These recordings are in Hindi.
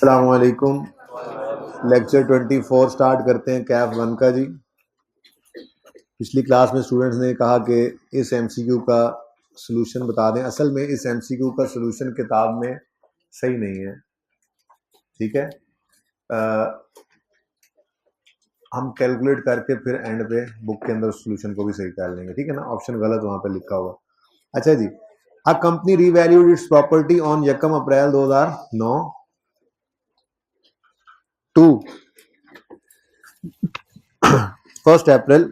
अस्सलामुअलैकुम। लेक्चर 24 स्टार्ट करते हैं कैफ 1 का जी। पिछली क्लास में स्टूडेंट्स ने कहा कि इस एमसीक्यू का सलूशन बता दें। असल में इस एमसीक्यू का सलूशन किताब में सही नहीं है, ठीक है। हम कैलकुलेट करके फिर एंड पे बुक के अंदर सलूशन को भी सही कर लेंगे, ठीक है ना। ऑप्शन गलत वहां पे लिखा हुआ। अच्छा जी, a company revalued its property on 1 April 2009 to 1 April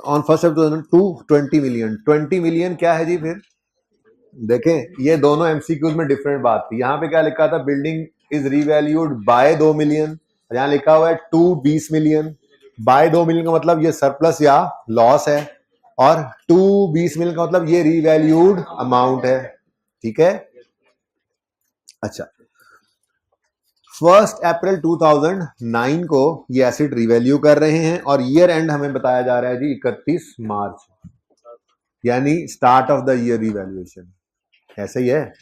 on 1 April 2020 million. 20 million क्या है जी? फिर देखें, ये दोनों एमसीक्यूज में डिफरेंट बात थी। यहाँ पे क्या लिखा था? Building is revalued by 2 million. यहाँ लिखा हुआ है टू 20 मिलियन। बाय 2 मिलियन का मतलब ये सरप्लस या लॉस है, और टू 20 मिलियन का मतलब ये रीवैल्यूड अमाउंट है, ठीक है। अच्छा, 1 अप्रैल 2009 को ये एसेट रिवैल्यू कर रहे हैं और ईयर एंड हमें बताया जा रहा है जी 31 मार्च, यानी start of the year revaluation. ऐसा ही है।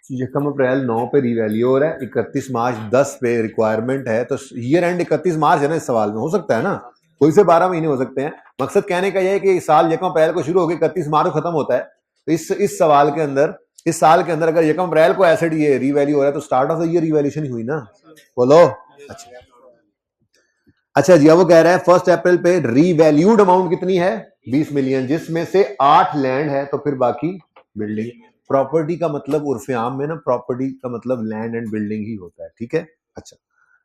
1 अप्रैल 9 पे रिवैल्यू हो रहा है, 31 मार्च 10 पे रिक्वायरमेंट है, तो ईयर एंड 31 मार्च है ना। इस सवाल में हो सकता है ना, कोई से 12 महीने हो सकते हैं। मकसद कहने का यह है कि साल 1 अप्रैल को शुरू होकर 31 मार्च को खत्म होता है। तो इस सवाल के अंदर, इस साल के अंदर अगर 1 अप्रैल को एसेट ये रिवैल्यू हो रहा है तो start of the year revaluation ही हुई ना। बोलो। अच्छा जी, अब वो कह रहा है 1 अप्रैल पे रीवैल्यूड अमाउंट कितनी है? 20 मिलियन, जिसमें से 8 लैंड है, तो फिर बाकी बिल्डिंग। प्रॉपर्टी का मतलब उर्फे आम में ना, प्रॉपर्टी का मतलब लैंड एंड बिल्डिंग ही होता है, ठीक है। अच्छा,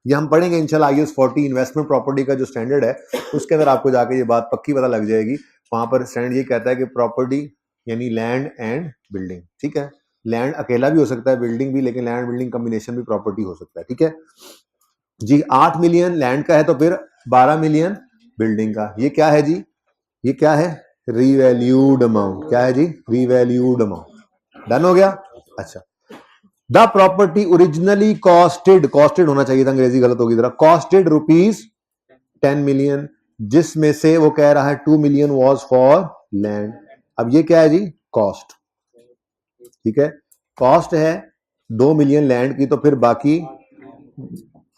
ये हम पढ़ेंगे इंशाल्लाह। IAS 40 इन्वेस्टमेंट प्रॉपर्टी का जो स्टैंडर्ड है उसके अंदर आपको जाके ये बात पक्की पता लग जाएगी। वहां पर स्टैंडर्ड ये कहता है कि प्रॉपर्टी यानी लैंड एंड बिल्डिंग, ठीक है। लैंड अकेला भी हो सकता है, बिल्डिंग भी, लेकिन लैंड बिल्डिंग कॉम्बिनेशन भी प्रॉपर्टी हो सकता है, ठीक है जी। 8 मिलियन लैंड का है, तो फिर 12 मिलियन बिल्डिंग का। ये क्या है जी? ये क्या है? Revalued amount. क्या है जी? Revalued amount. डन हो गया। अच्छा, the property originally costed, costed होना चाहिए था, अंग्रेजी गलत होगी जरा। कॉस्टेड ₹10 मिलियन, जिसमें से वो कह रहा है 2 मिलियन वॉज फॉर लैंड। अब ये क्या है जी? कॉस्ट, ठीक है। कॉस्ट है 2 मिलियन लैंड की, तो फिर बाकी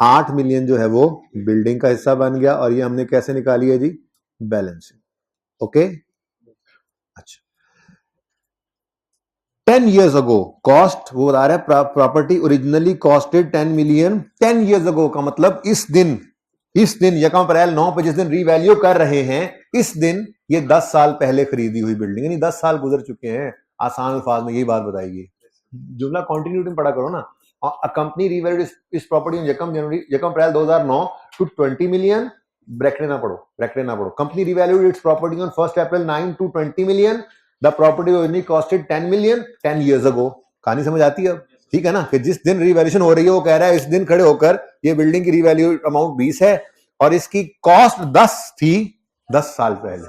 8 मिलियन जो है वो बिल्डिंग का हिस्सा बन गया। और ये हमने कैसे निकाली है जी? बैलेंस। ओके। अच्छा, 10 years ago कॉस्ट, वो बता रहा है property originally costed 10 million 10 years ago का मतलब इस दिन 1 अप्रैल 9 पे जिस दिन रीवैल्यू कर रहे हैं, इस दिन ये 10 साल पहले खरीदी हुई बिल्डिंग, यानी 10 साल गुजर चुके हैं। आसान अल्फाज में यही बात बताइए। जुमला कंटिन्यूटी में पढ़ा करो ना। A company revalued its property on 1 April 2009 to 20 million, bracket ना पढ़ो। Company revalued its property on 1 April 9 to 20 million. The property originally costed 10 million 10 years ago. कहानी समझ आती है अब? ठीक है ना, कि जिस दिन रिवैल्यूएशन हो रही है वो कह रहा है इस दिन खड़े होकर ये बिल्डिंग की रिवैल्यू अमाउंट 20 है और इसकी कॉस्ट 10 थी 10 साल पहले।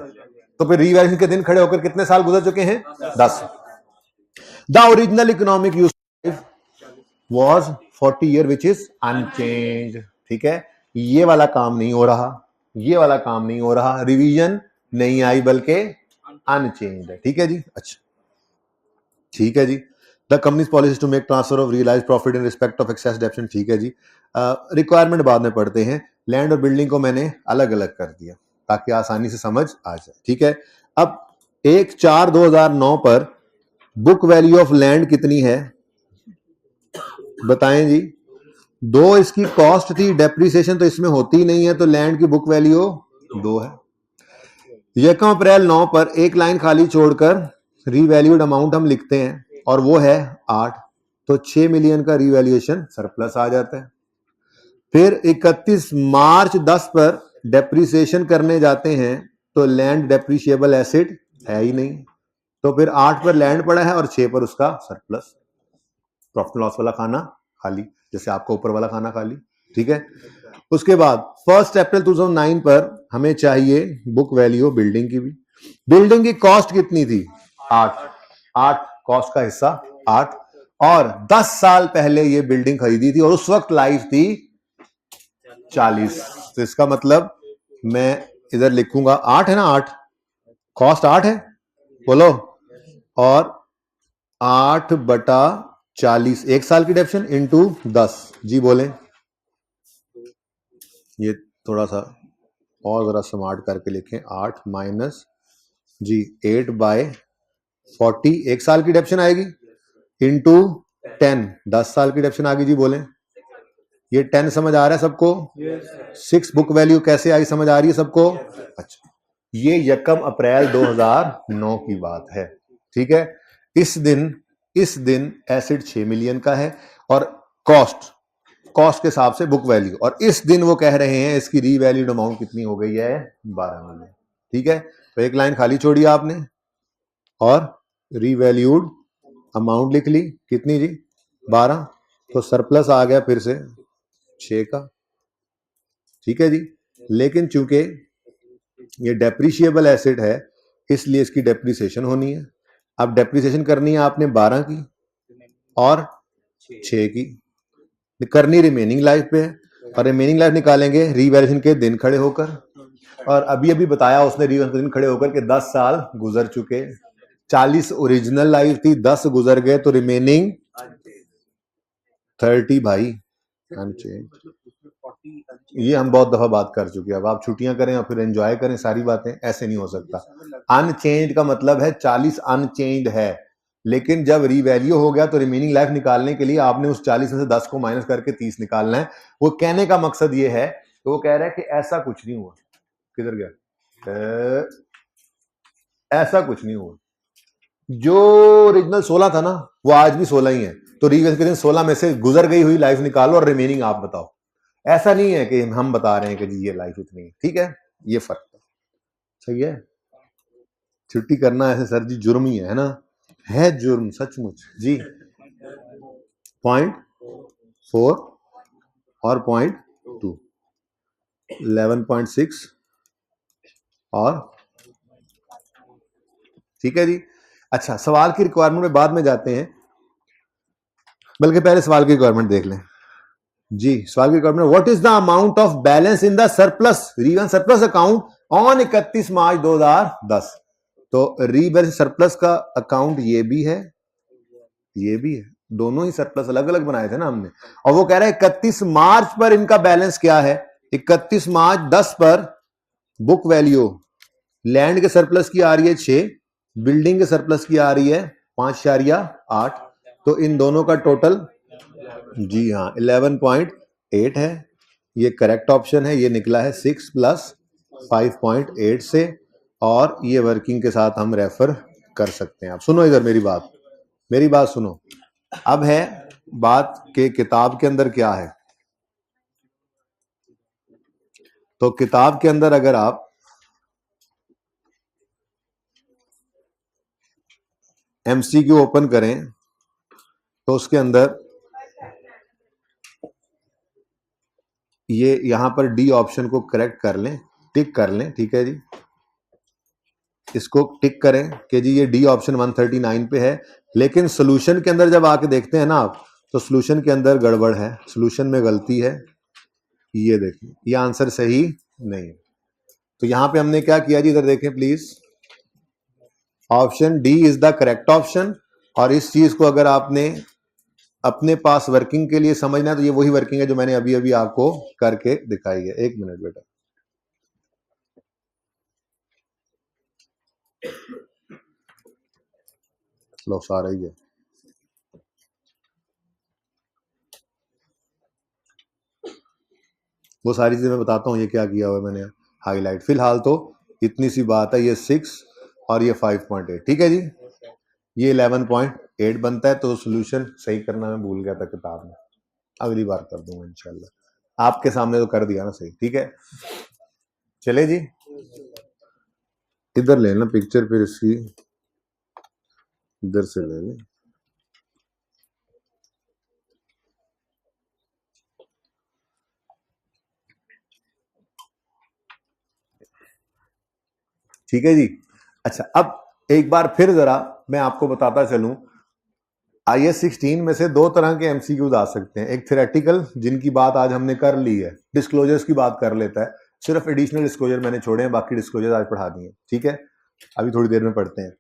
तो फिर रिवैल्यूएशन के दिन खड़े होकर कितने साल गुजर चुके हैं? 10। The original economic use was 40 year which is unchanged, ठीक है। ये वाला काम नहीं हो रहा, ये वाला काम नहीं हो रहा, रिवीजन नहीं आई बल्कि अनचेंज्ड है, ठीक है जी। अच्छा, ठीक है जी। The company's policy to make transfer of realised profit in respect of excess depreciation, ठीक है जी। रिक्वायरमेंट बाद में पढ़ते हैं। लैंड और बिल्डिंग को मैंने अलग अलग कर दिया ताकि आसानी से समझ आ जाए, ठीक है। अब 1/4/2009 पर बुक वैल्यू ऑफ लैंड कितनी है बताएं जी? 2 इसकी कॉस्ट थी, डेप्रिसिएशन तो इसमें होती नहीं है, तो लैंड की बुक वैल्यू 2 है। 1 अप्रैल 9 पर एक लाइन खाली छोड़कर रीवैल्यूड अमाउंट हम लिखते हैं और वो है 8, तो 6 मिलियन का रीवैल्यूएशन सरप्लस आ जाता है। फिर 31 मार्च 10 पर डेप्रिसिएशन करने जाते हैं तो लैंड डेप्रिशिएबल एसेट है ही नहीं, तो फिर 8 पर लैंड पड़ा है और 6 पर उसका सरप्लस। प्रॉफिट लॉस वाला खाना खाली, जैसे आपका ऊपर वाला खाना खाली, ठीक है। उसके बाद 1 अप्रैल 2009 पर हमें चाहिए बुक वैल्यू बिल्डिंग की भी। बिल्डिंग की कॉस्ट कितनी थी? 8 कॉस्ट का हिस्सा 8, और 10 साल पहले ये बिल्डिंग खरीदी थी और उस वक्त लाइफ थी 40। तो इसका मतलब मैं इधर लिखूंगा 8 है ना, 8 कॉस्ट 8 है, बोलो, और 8/12 40 1 साल की डेप्शन इंटू 10। जी बोले, ये थोड़ा सा और जरा स्मार्ट करके लिखें, 8 माइनस जी 8/40 1 साल की डेप्शन आएगी इंटू 10 10 साल की डेप्शन आ गई। जी बोले, ये 10 समझ आ रहा है सबको? 6 बुक वैल्यू कैसे आई, समझ आ रही है सबको? अच्छा, ये 1 अप्रैल 2009 की बात है, ठीक है। इस दिन एसिड 6 मिलियन का है और कॉस्ट के हिसाब से बुक वैल्यू, और इस दिन वो कह रहे हैं इसकी रीवैल्यूड अमाउंट कितनी हो गई है, 12 मिलियन। ठीक है, तो एक लाइन खाली छोड़ी आपने और रीवैल्यूड अमाउंट लिख ली, कितनी जी, 12। तो सरप्लस आ गया फिर से 6 का। ठीक है जी, लेकिन चूंकि ये डेप्रिशिएबल एसेट है इसलिए इसकी डेप्रिसिएशन होनी है। अब डेप्रिसिएशन करनी है आपने 12 की और 6 की, करनी रिमेनिंग लाइफ पे है, और रिमेनिंग लाइफ निकालेंगे रीवैल्यूएशन के दिन खड़े होकर, और अभी बताया उसने रीवैल्यूएशन के दिन खड़े होकर कि 10 साल गुजर चुके, 40 ओरिजिनल लाइफ थी, 10 गुजर गए, तो रिमेनिंग 30 भाई अनचेंज। ये हम बहुत दफा बात कर चुके हैं, अब आप छुट्टियां करें और फिर एंजॉय करें सारी बातें, ऐसे नहीं हो सकता। अनचेंज का मतलब है 40 अनचेंज है, लेकिन जब रीवैल्यू हो गया तो रिमेनिंग लाइफ निकालने के लिए आपने उस 40 में से 10 को माइनस करके 30 निकालना है। वो कहने का मकसद ये है, तो वो कह रहा है कि ऐसा कुछ नहीं हुआ, किधर गया, ऐसा कुछ नहीं हुआ, जो ओरिजिनल 16 था ना वो आज भी 16 ही है, तो रीवैल्यूएशन के दिन 16 में से गुजर गई हुई लाइफ निकालो और रिमेनिंग आप बताओ। ऐसा नहीं है कि हम बता रहे हैं कि जी ये लाइफ इतनी है, ठीक है, ये फर्क है। सही है, छुट्टी करना ऐसे सर जी जुर्म ही है ना, है जुर्म सचमुच जी। 0.4 और 0.2 11.6 और, ठीक है जी। अच्छा, सवाल की रिक्वायरमेंट में बाद में जाते हैं, बल्कि पहले सवाल की रिक्वायरमेंट देख लें जी। सवाल की requirement, what is the amount of balance in the surplus revaluation surplus account on 31 March 2010। तो रीबैलेंस सरप्लस का अकाउंट ये भी है, ये भी है, दोनों ही सरप्लस अलग अलग बनाए थे ना हमने, और वो कह रहा है 31 मार्च पर इनका बैलेंस क्या है। 31 मार्च 10 पर बुक वैल्यू लैंड के सरप्लस की आ रही है 6, बिल्डिंग के सरप्लस की आ रही है 5.8, तो इन दोनों का टोटल जी हाँ 11.8 है। ये करेक्ट ऑप्शन है, ये निकला है 6 + 5.8 से, और ये वर्किंग के साथ हम रेफर कर सकते हैं। आप सुनो इधर मेरी बात सुनो। अब है बात के किताब के अंदर क्या है, तो किताब के अंदर अगर आप एमसीक्यू ओपन करें तो उसके अंदर ये यहां पर डी ऑप्शन को करेक्ट कर लें, टिक कर लें, ठीक है जी, इसको टिक करें कि जी ये डी ऑप्शन 139 पे है, लेकिन सोल्यूशन के अंदर जब आके देखते हैं ना आप, तो सोल्यूशन के अंदर गड़बड़ है, सोल्यूशन में गलती है, ये देखिए ये आंसर सही नहीं। तो यहां पे हमने क्या किया जी, इधर देखें please, option D is the correct option, और इस चीज को अगर आपने अपने पास वर्किंग के लिए समझना है तो ये वही वर्किंग है जो मैंने अभी अभी आपको करके दिखाई है। एक मिनट बेटा, लो सारा ही है, वो सारी चीजें मैं बताता हूँ ये क्या किया हुआ है मैंने हाईलाइट। फिलहाल तो इतनी सी बात है, ये 6 और ये 5.8, ठीक है जी, ये 11.8 बनता है। तो सोल्यूशन सही करना मैं भूल गया था किताब में, अगली बार कर दूंगा इंशाल्लाह, आपके सामने तो कर दिया ना सही, ठीक है। चले जी, इधर ले लेना पिक्चर, फिर इसकी इधर से ले लें। ठीक है जी। अच्छा, अब एक बार फिर जरा मैं आपको बताता चलूं, IAS 16 में से दो तरह के एमसीक्यूज आ सकते हैं, एक थ्योरेटिकल जिनकी बात आज हमने कर ली है, डिस्क्लोजर्स की बात कर लेता है, सिर्फ एडिशनल डिस्क्लोजर मैंने छोड़े हैं, बाकी डिस्क्लोजर आज पढ़ा दिए, ठीक है, अभी थोड़ी देर में पढ़ते हैं।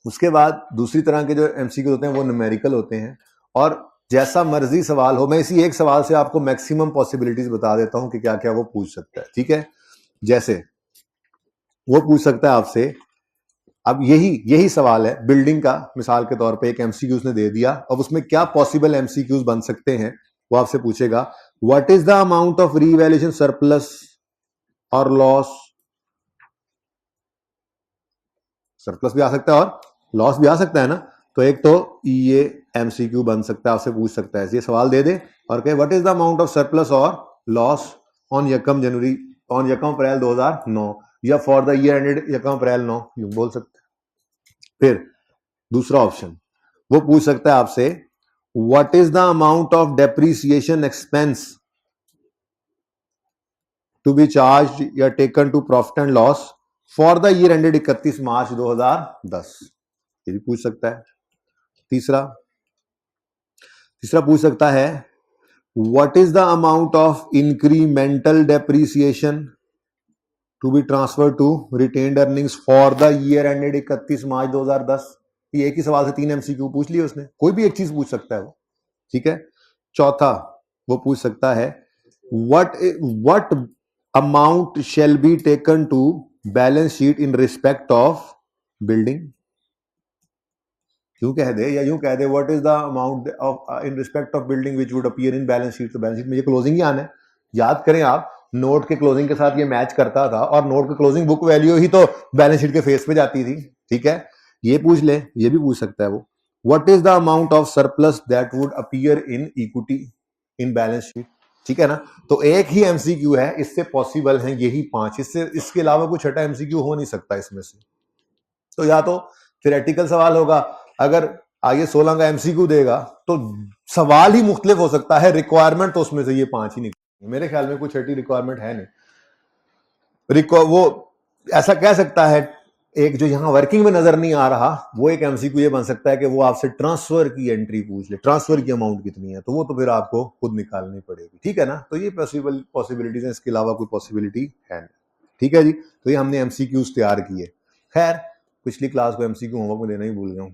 उसके बाद दूसरी तरह के जो एमसीक्यू होते हैं वो न्यूमेरिकल होते हैं, और जैसा मर्जी सवाल हो, मैं इसी एक सवाल से आपको मैक्सिमम पॉसिबिलिटीज बता देता हूं कि क्या क्या वो पूछ सकता है। ठीक है, जैसे वो पूछ सकता है आपसे, अब यही सवाल है बिल्डिंग का, मिसाल के तौर पे एक एमसीक्यू उसने दे दिया, अब उसमें क्या पॉसिबल एमसीक्यूज बन सकते हैं, वो आपसे पूछेगा what is the amount of revaluation surplus और लॉस। सरप्लस भी आ सकता है और लॉस भी आ सकता है ना, तो एक तो ये एमसीक्यू बन सकता है, आपसे पूछ सकता है, ये सवाल दे दे और कहे what is the amount of surplus और लॉस ऑन यकम अप्रैल 2009, या फॉर द ईयर एंडेड यकम अप्रैल 9, यूं बोल सकते हैं। फिर दूसरा ऑप्शन, वो पूछ सकता है आपसे what is the amount of depreciation expense to be charge या taken to profit and loss for the year ended 31 March 2010, ये भी पूछ सकता है। तीसरा पूछ सकता है what is the amount of incremental depreciation to be transfer to retained earnings for the year ended 31 March 2010। ये एक ही सवाल से 3 एमसीक्यू पूछ लिए उसने, कोई भी एक चीज पूछ सकता है वो। ठीक है, चौथा वो पूछ सकता है what amount shall be taken to balance sheet in respect of building, यूं कह दे या यूं कह दे what is the amount of in respect of building which would appear in balance sheet. तो बैलेंस शीट में ये क्लोजिंग ही आना है, याद करें आप, नोट के क्लोजिंग के साथ ये मैच करता था, और नोट के क्लोजिंग बुक वैल्यू ही तो बैलेंस शीट के फेस पे जाती थी। ठीक है, ये पूछ ले, ये भी पूछ सकता है वो what is the amount of surplus that would appear in equity in balance sheet. ठीक है ना, तो एक ही एमसीक्यू है, इससे पॉसिबल है यही 5, इसके अलावा कुछ छठा एमसीक्यू हो नहीं सकता इसमें से। तो या तो थ्योरेटिकल सवाल होगा, अगर आगे 16 का एमसीक्यू देगा तो सवाल ही मुख्तलिफ हो सकता है, रिक्वायरमेंट तो उसमें से ये 5 ही निकलेंगे। मेरे ख्याल में कुछ छठी रिक्वायरमेंट है नहीं। वो ऐसा कह सकता है, एक जो यहां वर्किंग में नजर नहीं आ रहा, वो एक एमसीक्यू ये बन सकता है कि वो आपसे ट्रांसफर की एंट्री पूछ ले, ट्रांसफर की अमाउंट कितनी है, तो वो तो फिर आपको खुद निकालनी पड़ेगी। ठीक है ना, तो ये पॉसिबिलिटीज है, इसके अलावा कोई पॉसिबिलिटी है नहीं। ठीक है जी, तो ये हमने एमसीक्यूज तैयार किए। खैर, पिछली क्लास को एमसीक्यू होमवर्क में देना ही भूल गया हूं,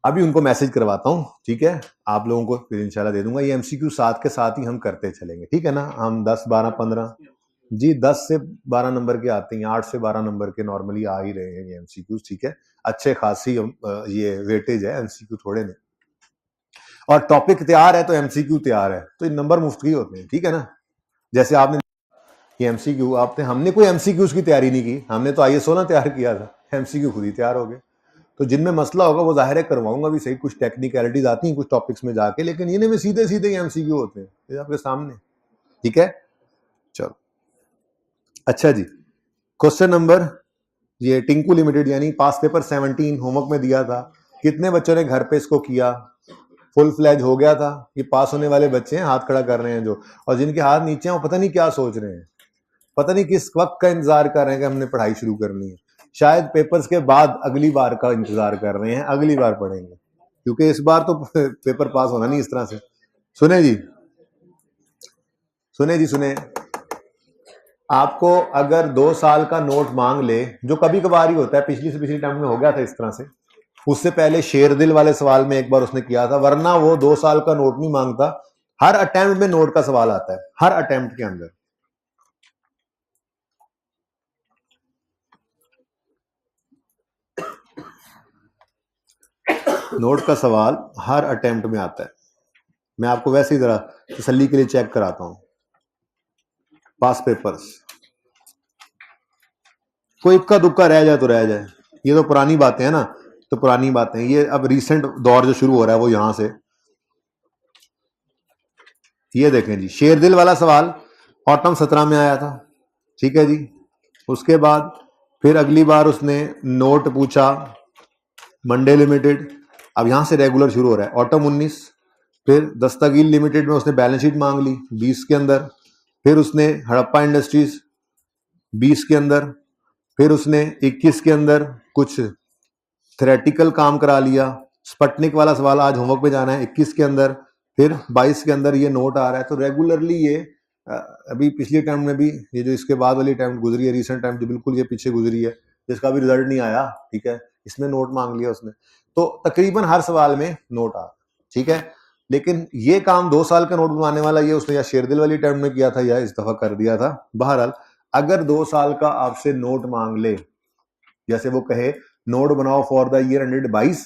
अभी उनको मैसेज करवाता हूं। ठीक है, आप लोगों को फिर इंशाल्लाह दे दूंगा। ये एमसीक्यू साथ के साथ ही हम करते चलेंगे। ठीक है ना, हम 10 12 15 जी 10 से 12 नंबर के आते हैं, 8 से 12 नंबर के नॉर्मली आ ही रहे हैं ये एमसीक्यू। ठीक है, अच्छे खासी ये वेटेज है, एमसीक्यू थोड़े नहीं, और टॉपिक तैयार है तो एमसीक्यू तैयार है, तो ये नंबर मुफ्त ही होते हैं। ठीक है ना, जैसे आपने ये एमसीक्यू, हमने कोई एमसीक्यूज की तैयारी नहीं की, हमने तो आईएस 16 तैयार किया था, एमसीक्यू खुद ही तैयार हो गए। तो जिनमें मसला होगा वो जाहिर है करवाऊंगा भी सही, कुछ टेक्निकलिटीज आती हैं कुछ टॉपिक्स में जाके, लेकिन ये में सीधे सीधे एमसीक्यू होते हैं, ये आपके सामने। ठीक है, चलो अच्छा जी, क्वेश्चन नंबर, ये टिंकू लिमिटेड यानी पास पेपर 17 होमवर्क में दिया था, कितने बच्चों ने घर पे इसको किया, फुल फ्लैज हो गया था। ये पास होने वाले बच्चे हैं, हाथ खड़ा कर रहे हैं जो, और जिनके हाथ नीचे हैं वो पता नहीं क्या सोच रहे हैं, पता नहीं किस वक्त का इंतजार कर रहे हैं कि हमने पढ़ाई शुरू करनी है, शायद पेपर्स के बाद अगली बार का इंतजार कर रहे हैं, अगली बार पढ़ेंगे, क्योंकि इस बार तो पेपर पास होना नहीं इस तरह से। सुने जी, सुने, आपको अगर 2 साल का नोट मांग ले, जो कभी कभार ही होता है, पिछली से पिछली टाइम में हो गया था इस तरह से, उससे पहले शेरदिल वाले सवाल में एक बार उसने किया था, वरना वो 2 साल का नोट नहीं मांगता, हर अटेम्प्ट में नोट का सवाल आता है, हर अटेम्प्ट के अंदर। नोट का सवाल हर अटेम्प्ट में आता है। मैं आपको वैसे ही जरा तसल्ली के लिए चेक कराता हूं पास पेपर्स, कोई इक्का दुक्का रह जाए तो रह जाए, ये तो पुरानी बातें हैं ना, तो पुरानी बातें, ये अब रिसेंट दौर जो शुरू हो रहा है वो यहां से। ये देखें जी, शेरदिल वाला सवाल ऑटम 17 में आया था। ठीक है जी, उसके बाद फिर अगली बार उसने नोट पूछा मंडे लिमिटेड, अब यहां से रेगुलर शुरू हो रहा है, ऑटम 19। फिर दस्तगीर लिमिटेड में उसने बैलेंस शीट मांग ली 20 के अंदर, फिर उसने हड़प्पा इंडस्ट्रीज 20 के अंदर, फिर उसने 21 के अंदर कुछ थ्योरेटिकल काम करा लिया, स्पटनिक वाला सवाल आज होमवर्क पे जाना है 21 के अंदर, फिर 22 के अंदर ये नोट आ रहा है। तो रेगुलरली ये अभी पिछले टाइम में भी, ये जो इसके बाद वाली टाइम गुजरी है, रिसेंट टाइम जो बिल्कुल ये पीछे गुजरी है, जिसका भी रिजल्ट नहीं आया, ठीक है, इसमें नोट मांग लिया उसने। तो तकरीबन हर सवाल में नोट आ, ठीक है। लेकिन ये काम 2 साल का नोट बनवाने वाला ये उसने या शेरदिल वाली टर्म में किया था या इस दफा कर दिया था। बहरहाल अगर 2 साल का आपसे नोट मांग ले, जैसे वो कहे नोट बनाओ for the year 122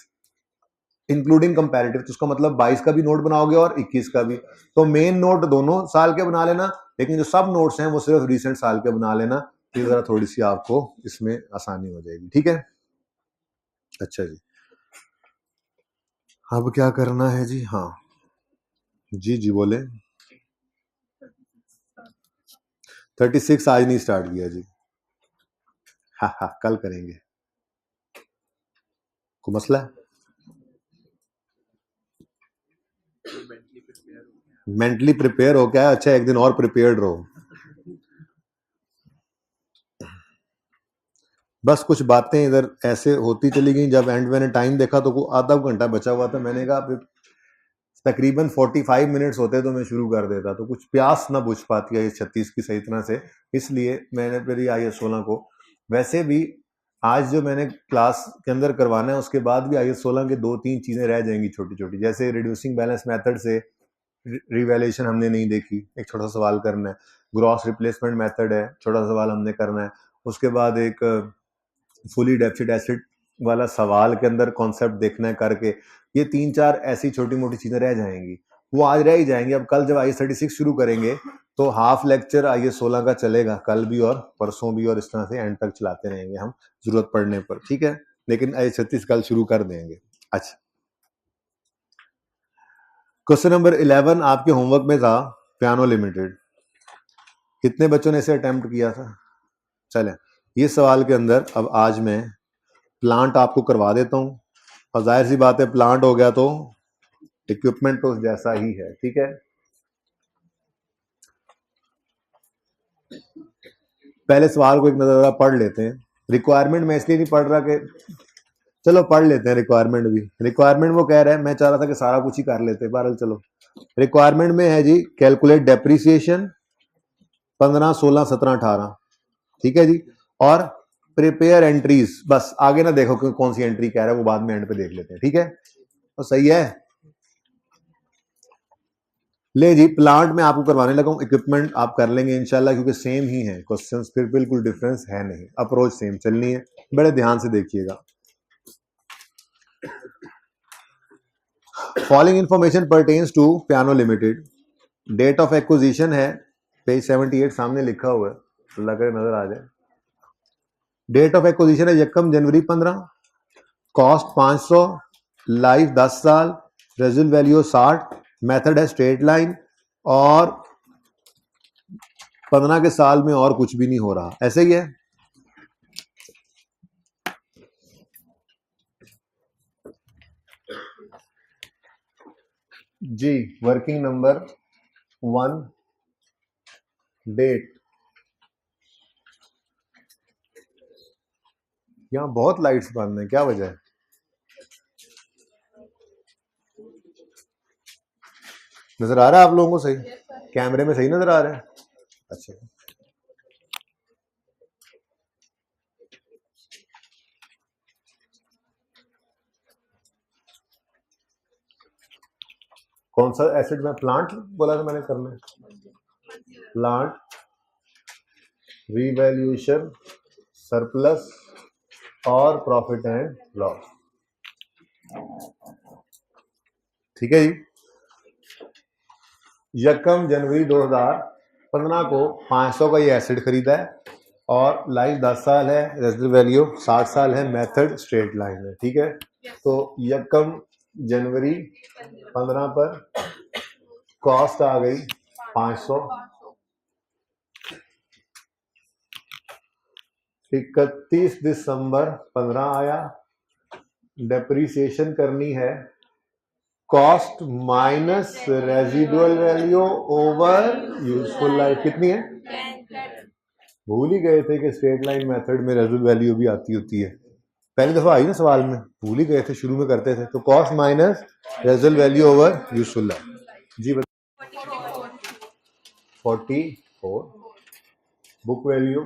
including comparative, तो उसका मतलब 22 का भी नोट बनाओगे और 21 का भी। तो मेन नोट दोनों साल के बना लेना, लेकिन जो सब नोट्स हैं वो सिर्फ रिसेंट साल के बना लेना, तो जरा थोड़ी सी आपको इसमें आसानी हो जाएगी, ठीक है। अच्छा जी, अब क्या करना है जी? हाँ जी जी बोले। 36 आज नहीं स्टार्ट किया जी, हाँ हाँ कल करेंगे। कोई मसला है? मेंटली प्रिपेयर हो क्या? अच्छा एक दिन और प्रिपेयर्ड रहो। बस कुछ बातें इधर ऐसे होती चली गई। जब एंड मैंने टाइम देखा तो आधा घंटा बचा हुआ था, मैंने कहा फिर तकरीबन 45 मिनट्स होते तो मैं शुरू कर देता, तो कुछ प्यास ना बुझ पाती है इस 36 की सही तरह से, इसलिए मैंने फिर IAS 16 को, वैसे भी आज जो मैंने क्लास के अंदर करवाना है उसके बाद भी IAS 16 के 2-3 चीजें रह जाएंगी छोटी छोटी, जैसे रिड्यूसिंग बैलेंस मेथड से रिवैल्यूएशन हमने नहीं देखी, एक छोटा सा सवाल करना है। ग्रॉस रिप्लेसमेंट मेथड है, छोटा सा सवाल हमने करना है। उसके बाद एक फुली डेफिसिट एसेट वाला सवाल के अंदर कॉन्सेप्ट देखना है करके, ये 3-4 ऐसी छोटी मोटी चीजें रह जाएंगी, वो आज रह ही जाएंगी। अब कल जब IAS 36 शुरू करेंगे तो हाफ लेक्चर IAS 16 का चलेगा, कल भी और परसों भी, और इस तरह से एंड तक चलाते रहेंगे हम जरूरत पड़ने पर, ठीक है। लेकिन IAS 36 कल शुरू कर देंगे। अच्छा, क्वेश्चन नंबर 11 आपके होमवर्क में था पियानो लिमिटेड। कितने बच्चों ने इसे अटेम्प्ट किया था? चलें, ये सवाल के अंदर अब आज मैं प्लांट आपको करवा देता हूं, और जाहिर सी बात है प्लांट हो गया तो इक्विपमेंट तो जैसा ही है, ठीक है। पहले सवाल को एक नजर पढ़ लेते हैं। रिक्वायरमेंट मैं इसलिए नहीं पढ़ रहा कि, चलो पढ़ लेते हैं रिक्वायरमेंट भी। रिक्वायरमेंट वो कह रहा है, मैं चाह रहा था कि सारा कुछ ही कर लेते, बहरहाल चलो। रिक्वायरमेंट में है जी कैलकुलेट डेप्रिसिएशन 15, 16, 17, 18, ठीक है जी, और प्रिपेयर एंट्रीज। बस आगे ना देखो कि कौन सी एंट्री कह रहा है, वो बाद में एंड पे देख लेते हैं, ठीक है। तो सही है। ले जी, प्लांट में आपको करवाने लगा हूं, इक्विपमेंट आप कर लेंगे इंशाल्लाह, क्योंकि सेम ही है क्वेश्चंस, फिर बिल्कुल डिफरेंस है नहीं, अप्रोच सेम चलनी है। बड़े ध्यान से देखिएगा। Following information pertains to Piano Limited. Date of acquisition है पेज 78 सामने लिखा हुआ है, अल्लाह करे नजर आ जाए। डेट ऑफ एक्विजिशन है 1 जनवरी 15, कॉस्ट 500, लाइफ 10 साल, रेजिडुअल वैल्यू 60, मेथड है स्ट्रेट लाइन, और 15 के साल में और कुछ भी नहीं हो रहा, ऐसे ही है। जी, वर्किंग नंबर 1, डेट। यहां बहुत लाइट्स बंद है, क्या वजह है? नजर आ रहा है आप लोगों को सही? कैमरे में सही नजर आ रहा है? अच्छा, कौन सा एसेट में प्लांट बोला था मैंने करना है? प्लांट रीवैल्यूएशन, सरप्लस और प्रॉफिट एंड लॉस, ठीक है जी। 1 जनवरी 2015 को 500 का ये एसेट खरीदा है, और लाइफ 10 साल है, रेजिडुअल वैल्यू 60 साल है, मेथड स्ट्रेट लाइन है, ठीक है। तो 1 जनवरी 15 पर कॉस्ट आ गई 500, 31 दिसंबर 15 आया, डेप्रीसिएशन करनी है cost minus residual value over useful life, कितनी है? भूल ही गए थे कि स्ट्रेट लाइन मेथड में रेजिडुअल वैल्यू भी आती होती है, पहली दफा आई ना सवाल में, भूल ही गए थे, शुरू में करते थे। तो cost minus residual value over useful life जी, 44, बुक वैल्यू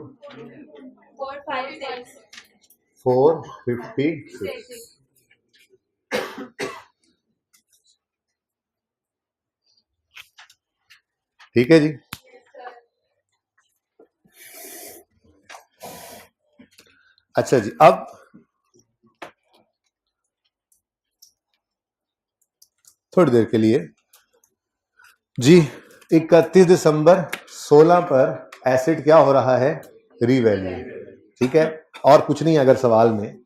456। ठीक है जी। अच्छा जी, अब थोड़ी देर के लिए जी 31 दिसंबर 16 पर एसेट क्या हो रहा है, रीवैल्यू। ठीक है, और कुछ नहीं अगर सवाल में,